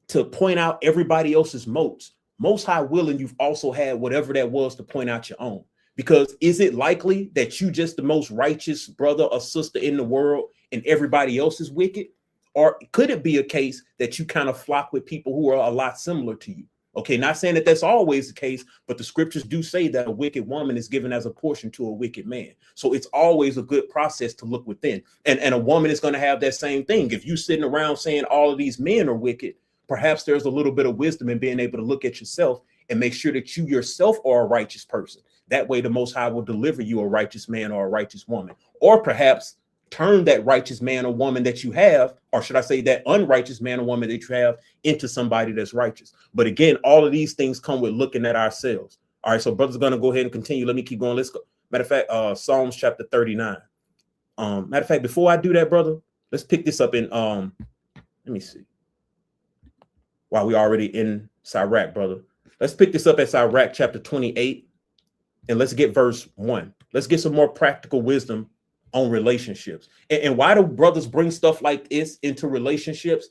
to point out everybody else's motes, Most High willing, you've also had whatever that was to point out your own. Because is it likely that you just the most righteous brother or sister in the world and everybody else is wicked? Or could it be a case that you kind of flock with people who are a lot similar to you? Okay, not saying that that's always the case, but the scriptures do say that a wicked woman is given as a portion to a wicked man. So it's always a good process to look within. And a woman is going to have that same thing. If you're sitting around saying all of these men are wicked, perhaps there's a little bit of wisdom in being able to look at yourself and make sure that you yourself are a righteous person. That way the Most High will deliver you a righteous man or a righteous woman, or perhaps turn that righteous man or woman that you have, or should I say that unrighteous man or woman that you have, into somebody that's righteous. But again, all of these things come with looking at ourselves. All right, so brothers are going to go ahead and continue. Let me keep going. Let's go. Matter of fact, Psalms chapter 39. Matter of fact, before I do that, brother, let's pick this up in, let me see. While we already in Sirach, brother. Let's pick this up at Sirach chapter 28. And let's get verse 1. Let's get some more practical wisdom on relationships. And why do brothers bring stuff like this into relationships?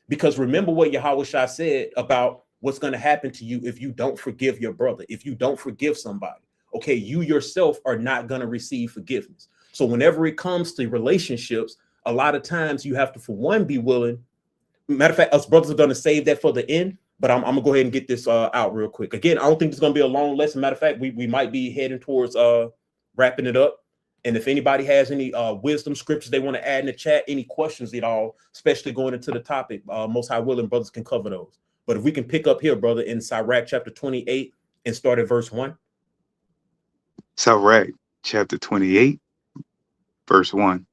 Because remember what Yahawah said about what's going to happen to you if you don't forgive your brother, if you don't forgive somebody. Okay, you yourself are not going to receive forgiveness. So whenever it comes to relationships, a lot of times you have to, for one, be willing. Matter of fact, us brothers are going to save that for the end. But I'm gonna go ahead and get this out real quick. Again, I don't think it's gonna be a long lesson. Matter of fact, we might be heading towards wrapping it up. And if anybody has any wisdom scriptures they want to add in the chat, any questions at all, especially going into the topic, Most High willing, brothers can cover those. But if we can pick up here, brother, in Sirach chapter 28 and start at verse 1. Sirach chapter 28, verse 1.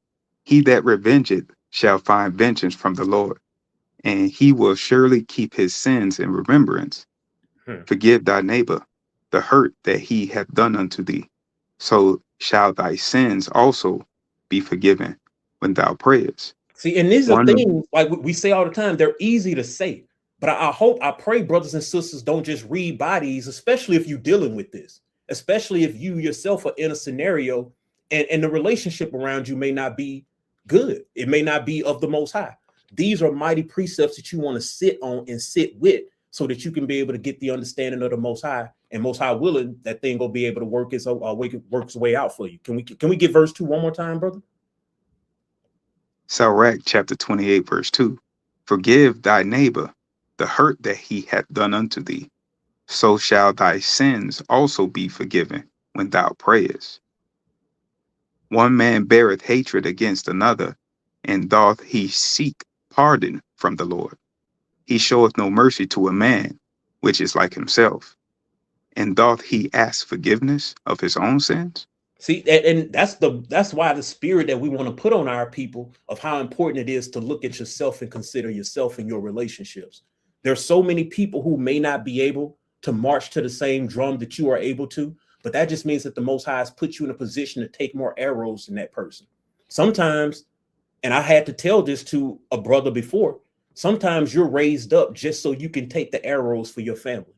He that revengeth shall find vengeance from the Lord, and he will surely keep his sins in remembrance. Forgive thy neighbor the hurt that he hath done unto thee, so shall thy sins also be forgiven when thou prayest. See, and these are things like we say all the time, they're easy to say, but I pray brothers and sisters don't just read by these, especially if you're dealing with this, especially if you yourself are in a scenario and the relationship around you may not be good. It may not be of the Most High. These are mighty precepts that you want to sit on and sit with so that you can be able to get the understanding of the Most High, and Most High willing, that thing will be able to work its way out for you. Can we get verse 2 one more time, brother? Sirach chapter 28, verse 2. Forgive thy neighbor the hurt that he hath done unto thee, so shall thy sins also be forgiven when thou prayest. One man beareth hatred against another, and doth he seek pardon from the Lord. He showeth no mercy to a man which is like himself, and doth he ask forgiveness of his own sins? See, and that's why the spirit that we want to put on our people of how important it is to look at yourself and consider yourself in your relationships. There's so many people who may not be able to march to the same drum that you are able to, but that just means that the Most High has put you in a position to take more arrows than that person. Sometimes, and I had to tell this to a brother before, sometimes you're raised up just so you can take the arrows for your family.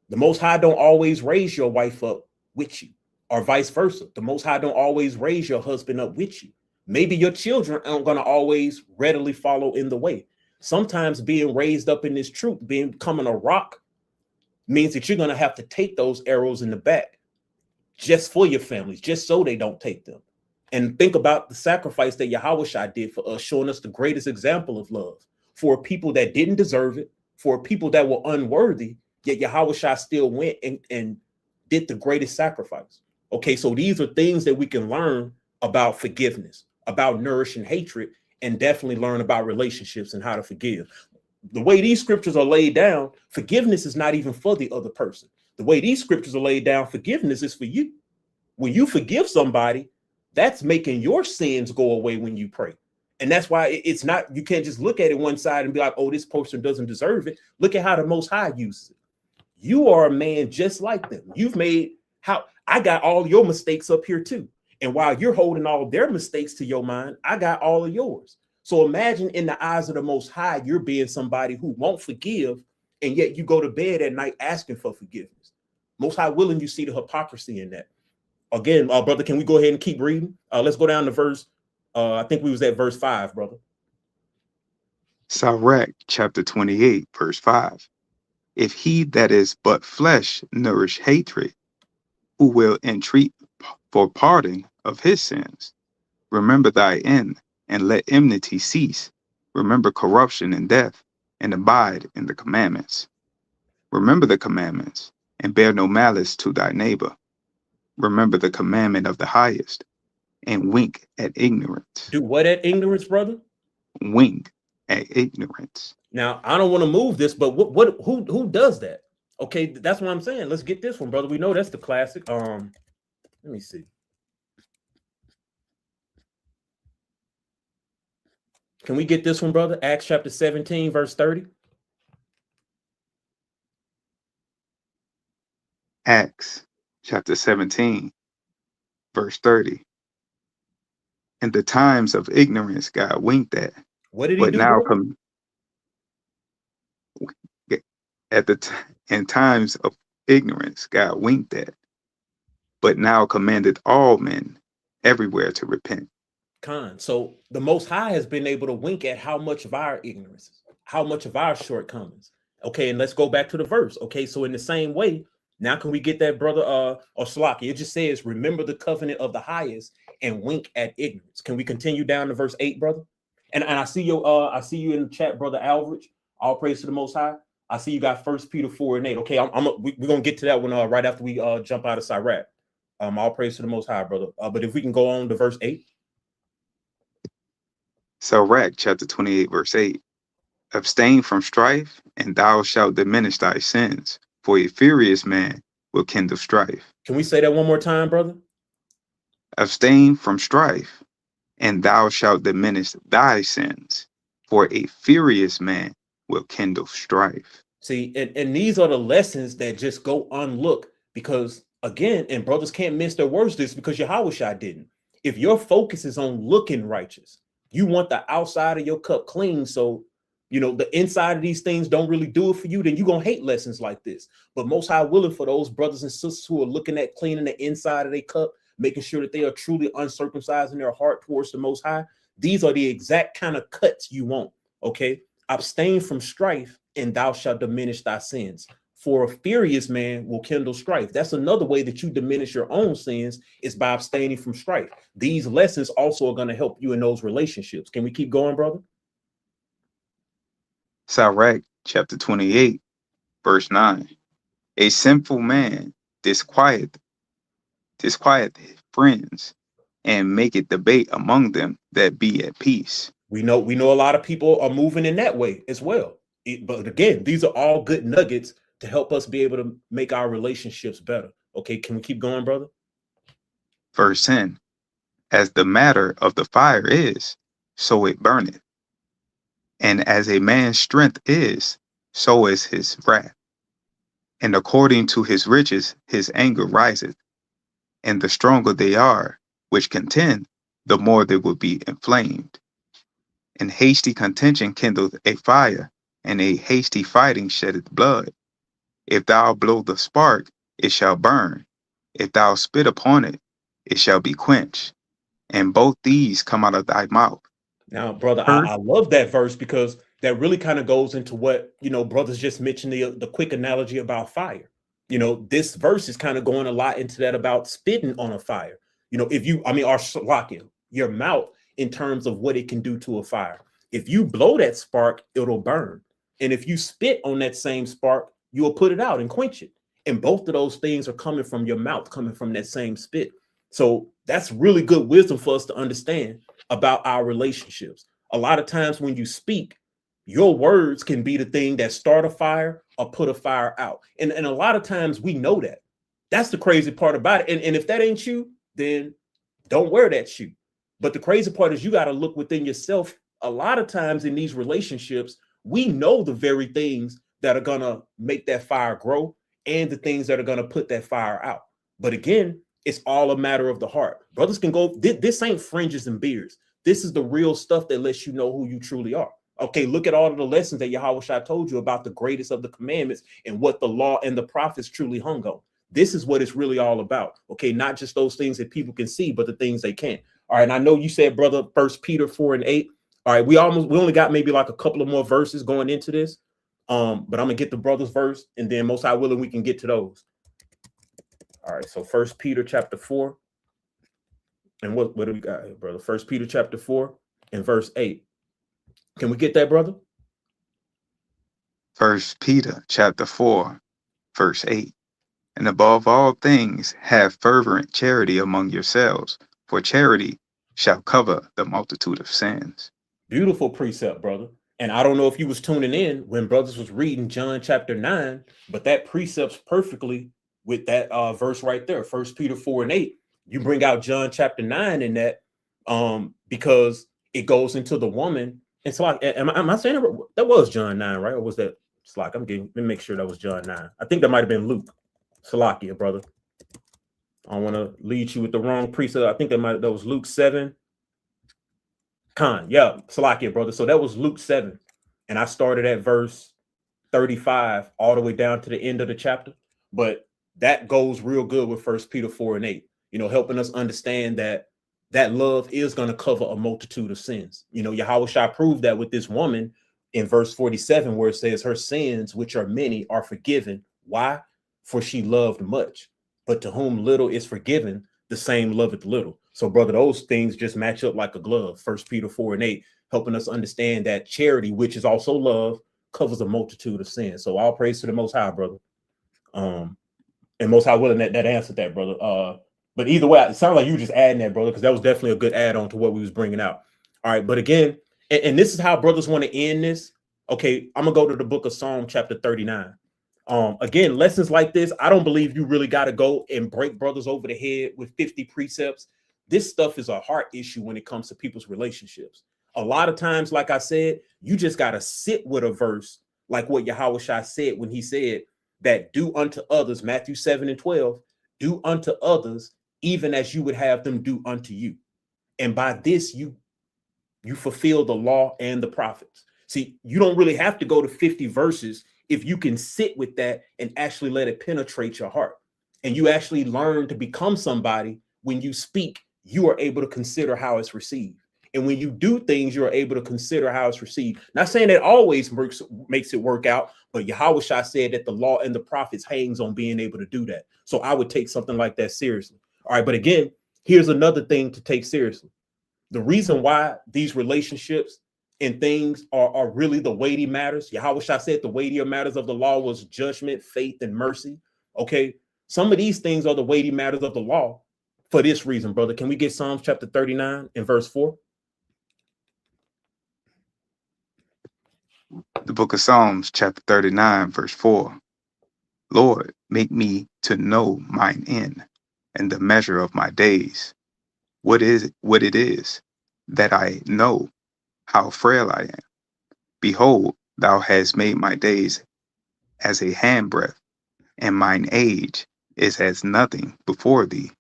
The Most High don't always raise your wife up with you, or vice versa. The Most High don't always raise your husband up with you. Maybe your children aren't going to always readily follow in the way. Sometimes being raised up in this truth, becoming a rock, means that you're going to have to take those arrows in the back just for your families, just so they don't take them. And think about the sacrifice that Yahawah did for us, showing us the greatest example of love for people that didn't deserve it, for people that were unworthy. yet Yahawah still went and did the greatest sacrifice. Okay, so these are things that we can learn about forgiveness, about nourishing hatred, and definitely learn about relationships and how to forgive. The way these scriptures are laid down, forgiveness is not even for the other person. The way these scriptures are laid down, forgiveness is for you. When you forgive somebody, that's making your sins go away when you pray. And that's why it's not, you can't just look at it one side and be like, oh, this person doesn't deserve it. Look at how the Most High uses it. You are a man just like them. You've made, how I got all your mistakes up here too. And while you're holding all their mistakes to your mind, I got all of yours. So imagine in the eyes of the Most High, you're being somebody who won't forgive, and yet you go to bed at night asking for forgiveness. Most High willing, you see the hypocrisy in that. Again, brother, can we go ahead and keep reading? Let's go down to verse, I think we was at verse 5, brother. Sirach, chapter 28, verse 5. If he that is but flesh nourish hatred, who will entreat for pardon of his sins? Remember thy end, and let enmity cease. Remember corruption and death, and abide in the commandments. Remember the commandments, and bear no malice to thy neighbor. Remember the commandment of the highest, and wink at ignorance. Do what at ignorance, brother? Wink at ignorance. Now, I don't want to move this, but who does that? Okay, that's what I'm saying. Let's get this one, brother. We know that's the classic. Let me see. Can we get this one, brother? Acts chapter 17, verse 30. Acts chapter 17, verse 30. In the times of ignorance, God winked at. What did he do? Now in times of ignorance, God winked at, but now commanded all men everywhere to repent. So the Most High has been able to wink at how much of our ignorance, how much of our shortcomings. Okay, and let's go back to the verse. Okay, so in the same way, now can we get that, brother? Or Slaki? It just says, remember the covenant of the highest and wink at ignorance. Can we continue down to verse 8, brother? And I see you in the chat, brother Alvarez. All praise to the Most High. I see you got 1 Peter 4 and 8. Okay, we're gonna get to that one right after we jump out of Sirach. All praise to the Most High, brother. But if we can go on to verse 8. Sirach chapter 28, verse 8. Abstain from strife, and thou shalt diminish thy sins, for a furious man will kindle strife. Can we say that one more time, brother? Abstain from strife, and thou shalt diminish thy sins, for a furious man will kindle strife. See, and these are the lessons that just go unlooked because, again, and brothers can't mince their words this because Yahawah didn't. If your focus is on looking righteous, you want the outside of your cup clean, so the inside of these things don't really do it for you, then you're going to hate lessons like this. But Most High willing for those brothers and sisters who are looking at cleaning the inside of their cup, making sure that they are truly uncircumcised in their heart towards the Most High. These are the exact kind of cuts you want, okay? Abstain from strife, and thou shalt diminish thy sins. For a furious man will kindle strife. That's another way that you diminish your own sins is by abstaining from strife. These lessons also are going to help you in those relationships. Can we keep going, brother? Sirach chapter 28, verse 9. A sinful man disquiet his friends, and make it debate among them that be at peace. We know a lot of people are moving in that way as well. But again, these are all good nuggets to help us be able to make our relationships better. Okay, can we keep going, brother? Verse 10. As the matter of the fire is, so it burneth. And as a man's strength is, so is his wrath. And according to his riches, his anger riseth. And the stronger they are, which contend, the more they will be inflamed. And hasty contention kindleth a fire, and a hasty fighting sheddeth blood. If thou blow the spark, it shall burn. If thou spit upon it, it shall be quenched. And both these come out of thy mouth. Now, brother, I love that verse because that really kind of goes into what, brothers just mentioned, the quick analogy about fire. This verse is kind of going a lot into that about spitting on a fire. If you, or slakia, your mouth in terms of what it can do to a fire. If you blow that spark, it'll burn. And if you spit on that same spark, you will put it out and quench it. And both of those things are coming from your mouth, coming from that same spit. So that's really good wisdom for us to understand about our relationships. A lot of times when you speak, your words can be the thing that start a fire or put a fire out. And a lot of times we know that. That's the crazy part about it. And if that ain't you, then don't wear that shoe. But the crazy part is you got to look within yourself. A lot of times in these relationships, we know the very things that are going to make that fire grow and the things that are going to put that fire out. But again, it's all a matter of the heart. Brothers can go, this ain't fringes and beards. This is the real stuff that lets you know who you truly are. Okay, look at all of the lessons that Yahawah told you about the greatest of the commandments and what the law and the prophets truly hung on. This is what it's really all about. Okay, not just those things that people can see, but the things they can't. All right, and I know you said, brother, 1 Peter 4:8. All right, we only got maybe like a couple of more verses going into this. But I'm gonna get the brother's verse, and then most high willing, we can get to those. All right, so 1 Peter chapter 4. And what do we got here, brother? 1 Peter chapter 4 and verse 8. Can we get that, brother? 1 Peter chapter 4, verse 8. And above all things, have fervent charity among yourselves, for charity shall cover the multitude of sins. Beautiful precept, brother. And I don't know if you was tuning in when brothers was reading John chapter 9, but that precepts perfectly with that verse right there, 1 Peter 4:8. You bring out John chapter 9 in that because it goes into the woman. It's like, am I saying that was John 9, right? Or was that? It's like, let me make sure that was John 9. I think that might have been Luke. Salakia, brother. I don't want to lead you with the wrong precept. I think that was Luke 7. Yeah, Salakia, brother. So that was Luke 7. And I started at verse 35 all the way down to the end of the chapter. But that goes real good with 1 Peter 4:8, helping us understand that love is going to cover a multitude of sins. Yahawah proved that with this woman in verse 47, where it says her sins, which are many, are forgiven. Why? For she loved much. But to whom little is forgiven, the same loveth little. So, brother, those things just match up like a glove. 1 Peter 4:8, helping us understand that charity, which is also love, covers a multitude of sins. So all praise to the Most High, brother. And Most High willing that answered that, brother. But either way, it sounds like you were just adding that, brother, because that was definitely a good add-on to what we was bringing out. All right, but again, and this is how brothers want to end this. Okay, I'm gonna go to the book of Psalm chapter 39. Again, lessons like this, I don't believe you really got to go and break brothers over the head with 50 precepts. This stuff is a heart issue when it comes to people's relationships. A lot of times, like I said, you just got to sit with a verse like what Yahawah said when he said that do unto others, Matthew 7:12, do unto others even as you would have them do unto you. And by this, you fulfill the law and the prophets. See, you don't really have to go to 50 verses if you can sit with that and actually let it penetrate your heart. And you actually learn to become somebody. When you speak, you are able to consider how it's received. And when you do things, you're able to consider how it's received. Not saying that always makes it work out, but Yahawah said that the law and the prophets hangs on being able to do that. So I would take something like that seriously. All right, but again, here's another thing to take seriously. The reason why these relationships and things are really the weighty matters. Yahawah said the weightier matters of the law was judgment, faith, and mercy. Okay, some of these things are the weighty matters of the law for this reason, brother. Can we get Psalms chapter 39 and verse 4? The book of Psalms, chapter 39, verse 4. Lord, make me to know mine end and the measure of my days. What it is that I know how frail I am. Behold, thou hast made my days as a handbreadth, and mine age is as nothing before thee.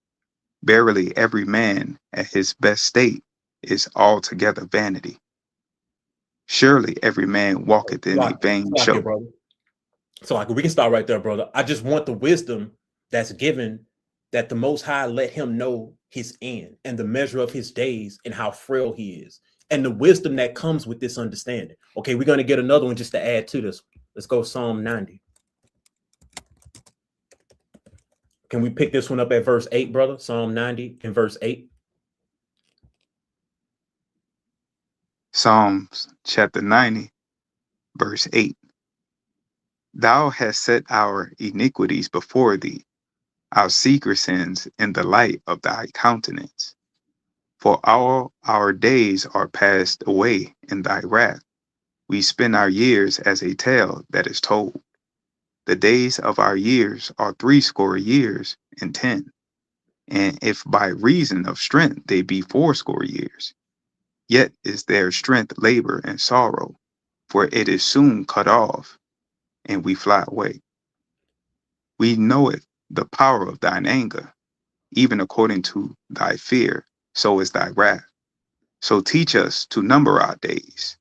Verily, every man at his best state is altogether vanity. Surely every man walketh in a vain show. Brother. So we can start right there, brother. I just want the wisdom that's given, that the Most High let him know his end and the measure of his days and how frail he is, and the wisdom that comes with this understanding. Okay, we're going to get another one just to add to this. Let's go Psalm 90. Can we pick this one up at verse 8, brother? Psalm 90 and verse 8. Psalms chapter 90, verse 8. Thou hast set our iniquities before thee, our secret sins in the light of thy countenance. For all our days are passed away in thy wrath. We spend our years as a tale that is told. The days of our years are 80 years and 10. And if by reason of strength they be 80 years, yet is their strength labor and sorrow, for it is soon cut off, and we fly away. We knoweth the power of thine anger, even according to thy fear, so is thy wrath. So teach us to number our days,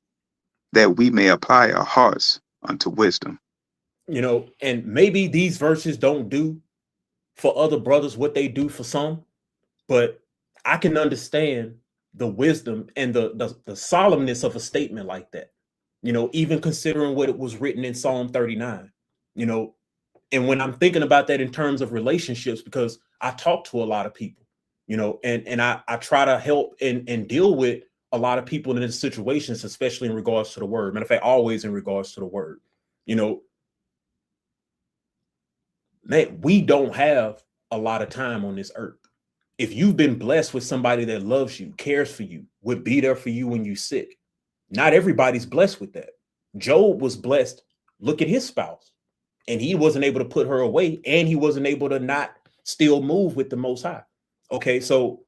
that we may apply our hearts unto wisdom. You know, and maybe these verses don't do for other brothers what they do for some, but I can understand the wisdom and the solemnness of a statement like that. You know, even considering what it was written in Psalm 39, you know, and when I'm thinking about that in terms of relationships, because I talk to a lot of people, you know, and I try to help and deal with a lot of people in situations, especially in regards to the word. Matter of fact, always in regards to the word. You know, man, we don't have a lot of time on this earth. If you've been blessed with somebody that loves you, cares for you, would be there for you when you're sick, not everybody's blessed with that. Job was blessed. Look at his spouse, and he wasn't able to put her away, and he wasn't able to not still move with the Most High. Okay, so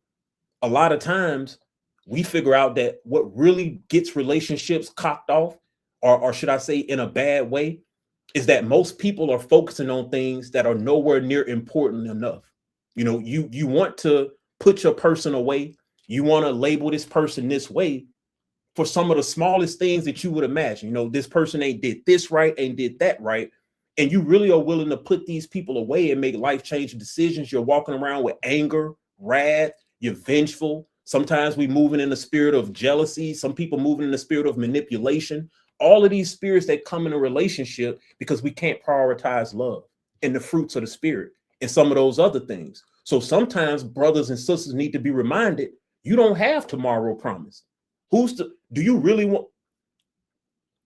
a lot of times we figure out that what really gets relationships cocked off, or should I say in a bad way, is that most people are focusing on things that are nowhere near important enough. You know, you want to put your person away. You want to label this person this way for some of the smallest things that you would imagine. You know, this person ain't did this right, ain't did that right. And you really are willing to put these people away and make life-changing decisions. You're walking around with anger, wrath, you're vengeful. Sometimes we moving in the spirit of jealousy. Some people moving in the spirit of manipulation. All of these spirits that come in a relationship because we can't prioritize love and the fruits of the spirit and some of those other things. So sometimes brothers and sisters need to be reminded, you don't have tomorrow promised. Do you really want,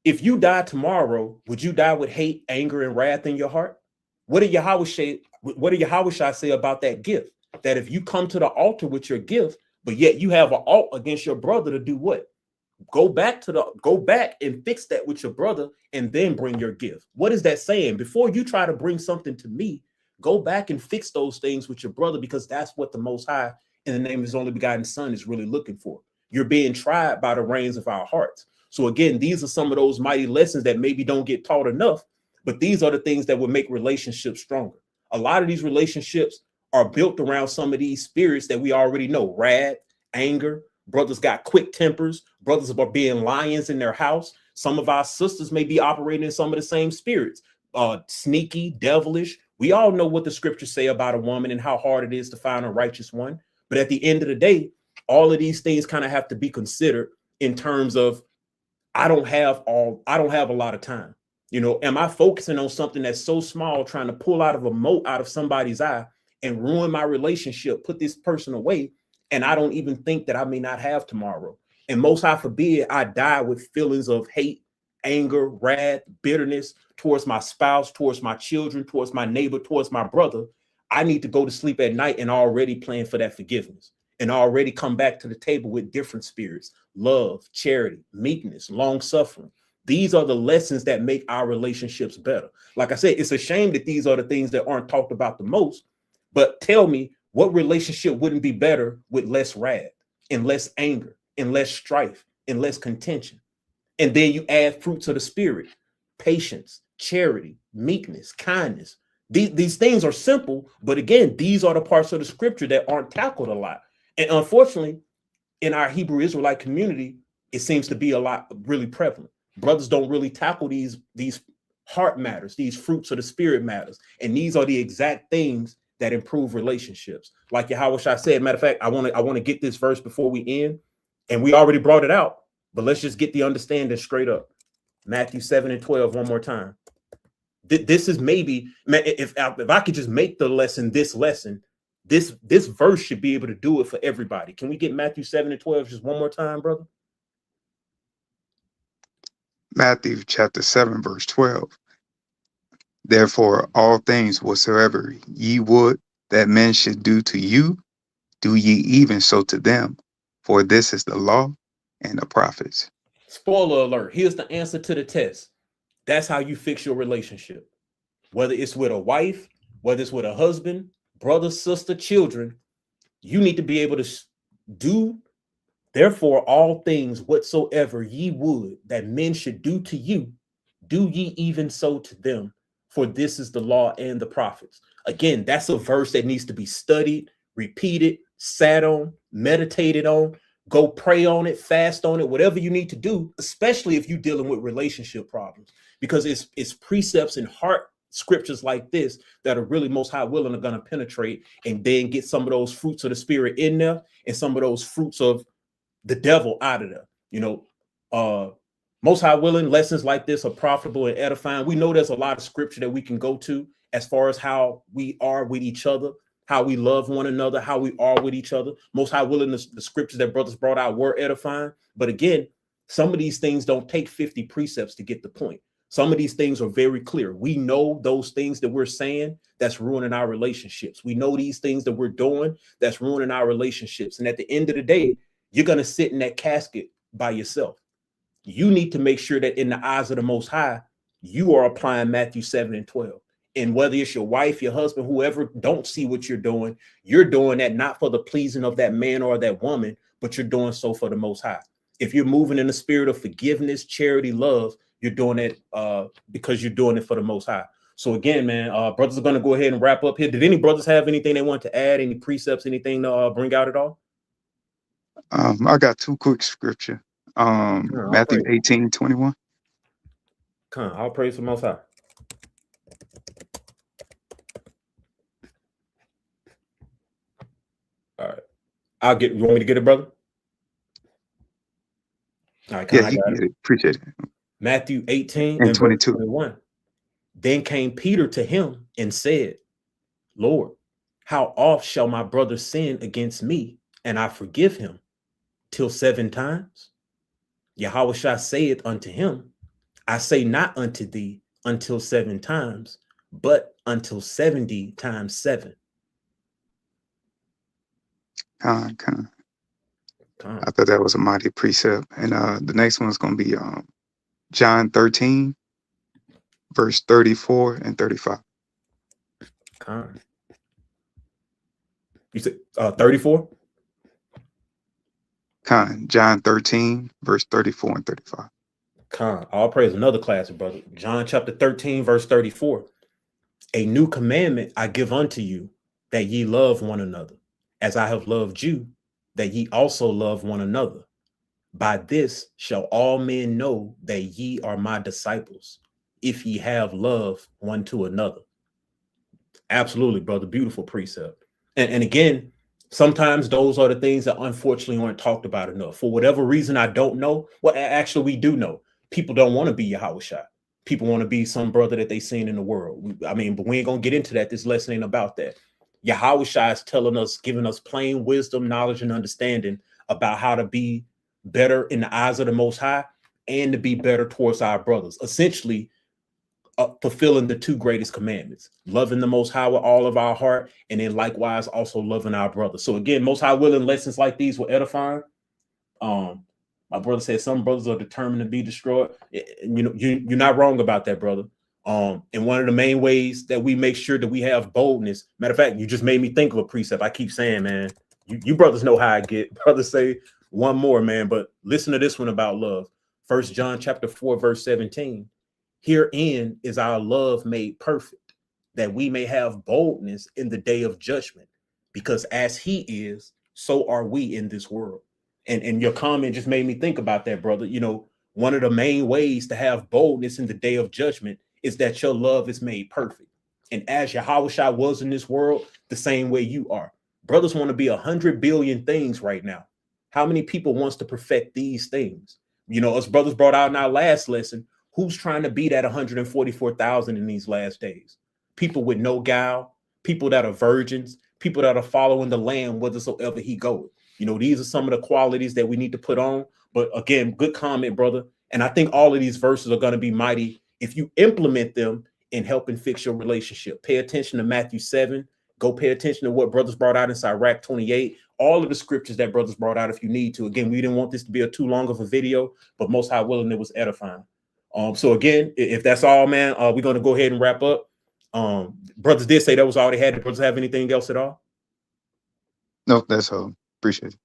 if you die tomorrow, would you die with hate, anger, and wrath in your heart? What did Yahawah say about that gift? That if you come to the altar with your gift, but yet you have an alt against your brother, to do what? Go back and fix that with your brother and then bring your gift. What is that saying? Before you try to bring something to me, go back and fix those things with your brother, because that's what the Most High, in the name of his only begotten Son, is really looking for. You're being tried by the reins of our hearts. So again, these are some of those mighty lessons that maybe don't get taught enough, but these are the things that will make relationships stronger. A lot of these relationships are built around some of these spirits that we already know: wrath, anger. Brothers got quick tempers. Brothers are being lions in their house. Some of our sisters may be operating in some of the same spirits, sneaky, devilish. We all know what the scriptures say about a woman and how hard it is to find a righteous one. But at the end of the day, all of these things kind of have to be considered in terms of, I don't have a lot of time. You know, am I focusing on something that's so small, trying to pull out of a mote out of somebody's eye and ruin my relationship, put this person away, and I don't even think that I may not have tomorrow? And most high forbid I die with feelings of hate, anger, wrath, bitterness towards my spouse, towards my children, towards my neighbor, towards my brother. I need to go to sleep at night and already plan for that forgiveness, and already come back to the table with different spirits: love, charity, meekness, long suffering. These are the lessons that make our relationships better. Like I said, it's a shame that these are the things that aren't talked about the most. But tell me, what relationship wouldn't be better with less wrath and less anger and less strife and less contention? And then you add fruits of the spirit: patience, charity, meekness, kindness. These things are simple, but again, these are the parts of the scripture that aren't tackled a lot. And unfortunately, in our Hebrew Israelite community, it seems to be a lot really prevalent. Brothers don't really tackle these heart matters, these fruits of the spirit matters. And these are the exact things that improve relationships. Like Yahawah said, matter of fact, I want to get this verse before we end. And we already brought it out, but let's just get the understanding straight up. Matthew 7:12 one more time. This is maybe, if I could just make the lesson, this verse should be able to do it for everybody. Can we get Matthew 7:12 just one more time, brother? Matthew chapter 7, verse 12. Therefore, all things whatsoever ye would that men should do to you, do ye even so to them. For this is the law and the prophets. Spoiler alert. Here's the answer to the test. That's how you fix your relationship. Whether it's with a wife, whether it's with a husband, brother, sister, children, you need to be able to do. Therefore, all things whatsoever ye would that men should do to you, do ye even so to them. For this is the law and the prophets. Again, that's a verse that needs to be studied, repeated, sat on, meditated on. Go pray on it, fast on it, whatever you need to do, especially if you're dealing with relationship problems, because it's precepts and heart scriptures like this that are really Most High willing are going to penetrate and then get some of those fruits of the spirit in there and some of those fruits of the devil out of there. Most High willing, lessons like this are profitable and edifying. We know there's a lot of scripture that we can go to as far as how we are with each other, how we love one another, how we are with each other. Most High willing, the scriptures that brothers brought out were edifying. But again, some of these things don't take 50 precepts to get the point. Some of these things are very clear. We know those things that we're saying that's ruining our relationships. We know these things that we're doing that's ruining our relationships. And at the end of the day, you're going to sit in that casket by yourself. You need to make sure that in the eyes of the Most High, you are applying Matthew 7:12. And whether it's your wife, your husband, whoever don't see what you're doing that not for the pleasing of that man or that woman, but you're doing so for the Most High. If you're moving in the spirit of forgiveness, charity, love, you're doing it because you're doing it for the Most High. So again, man, brothers are going to go ahead and wrap up here. Did any brothers have anything they want to add? Any precepts, anything to bring out at all? I got two quick scripture. Matthew 18:21. Come on, I'll praise the Most High. All right. You want me to get it, brother? All right, yeah, you can get it. Appreciate it. Matthew 18 and 21. Then came Peter to him and said, Lord, how oft shall my brother sin against me and I forgive him? Till 7 times? Yahawah saith unto him, I say not unto thee until 7 times, but until 70 times 7. I thought that was a mighty precept. And the next one's going to be John 13, verse 34 and 35. You said 34? John 13, verse 34 and 35. All praise, another classic, brother. John chapter 13, verse 34. A new commandment I give unto you, that ye love one another, as I have loved you, that ye also love one another. By this shall all men know that ye are my disciples, if ye have love one to another. Absolutely, brother. Beautiful precept. And again, sometimes those are the things that unfortunately aren't talked about enough. For whatever reason, I don't know. Well, actually, we do know. People don't want to be Yahawah. People want to be some brother that they seen in the world. But we ain't going to get into that. This lesson ain't about that. Yahawah is telling us, giving us plain wisdom, knowledge, and understanding about how to be better in the eyes of the Most High and to be better towards our brothers. Essentially, fulfilling the 2 greatest commandments, loving the Most High with all of our heart, and then likewise also loving our brothers. So again, Most High willing, lessons like these will edify. My brother said some brothers are determined to be destroyed. You're not wrong about that, brother. And one of the main ways that we make sure that we have boldness, matter of fact, you just made me think of a precept. I keep saying, man, you brothers know how I get. Brothers say one more, man, but listen to this one about love. 1 John chapter 4, verse 17. Herein is our love made perfect, that we may have boldness in the day of judgment, because as he is, so are we in this world. And your comment just made me think about that, brother. One of the main ways to have boldness in the day of judgment is that your love is made perfect. And as Yahawah was in this world, the same way you are. Brothers want to be 100 billion things right now. How many people wants to perfect these things? Us brothers brought out in our last lesson, who's trying to be that 144,000 in these last days? People with no guile, people that are virgins, people that are following the Lamb whithersoever he goeth. These are some of the qualities that we need to put on. But again, good comment, brother. And I think all of these verses are going to be mighty if you implement them in helping fix your relationship. Pay attention to Matthew 7. Go pay attention to what brothers brought out in Sirach 28. All of the scriptures that brothers brought out if you need to. Again, we didn't want this to be too long of a video, but Most High willing, it was edifying. So again, if that's all, man, we're going to go ahead and wrap up. Brothers did say that was all they had. Did brothers have anything else at all? No, that's all. Appreciate it.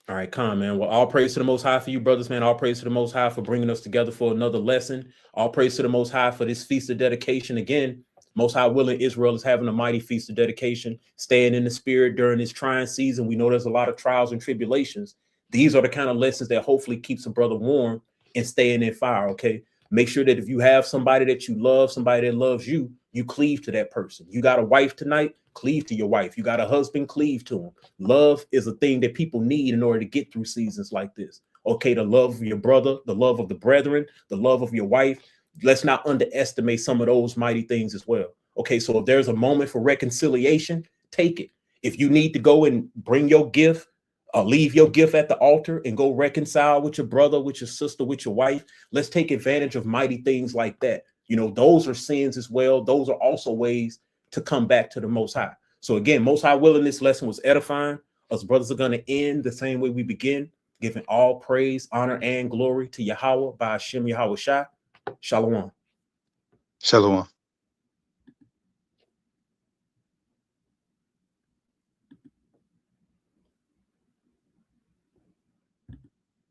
All right, come, man. Well, all praise to the Most High for you, brothers, man. All praise to the Most High for bringing us together for another lesson. All praise to the Most High for this feast of dedication. Again, Most High willing, Israel is having a mighty feast of dedication, staying in the spirit during this trying season. We know there's a lot of trials and tribulations. These are the kind of lessons that hopefully keeps a brother warm and staying in fire, okay? Make sure that if you have somebody that you love, somebody that loves you, you cleave to that person. You got a wife tonight, cleave to your wife. You got a husband, cleave to him. Love is a thing that people need in order to get through seasons like this. Okay, the love of your brother, the love of the brethren, the love of your wife. Let's not underestimate some of those mighty things as well. Okay, so if there's a moment for reconciliation, take it. If you need to go and bring your gift, leave your gift at the altar and go reconcile with your brother, with your sister, with your wife, let's take advantage of mighty things like that. You know, those are sins as well. Those are also ways to come back to the Most High. So again, Most High willing, this lesson was edifying. Us brothers are going to end the same way we begin, giving all praise, honor, and glory to Yahawah by Hashem Yahawah Shai. Shalom. Shalom.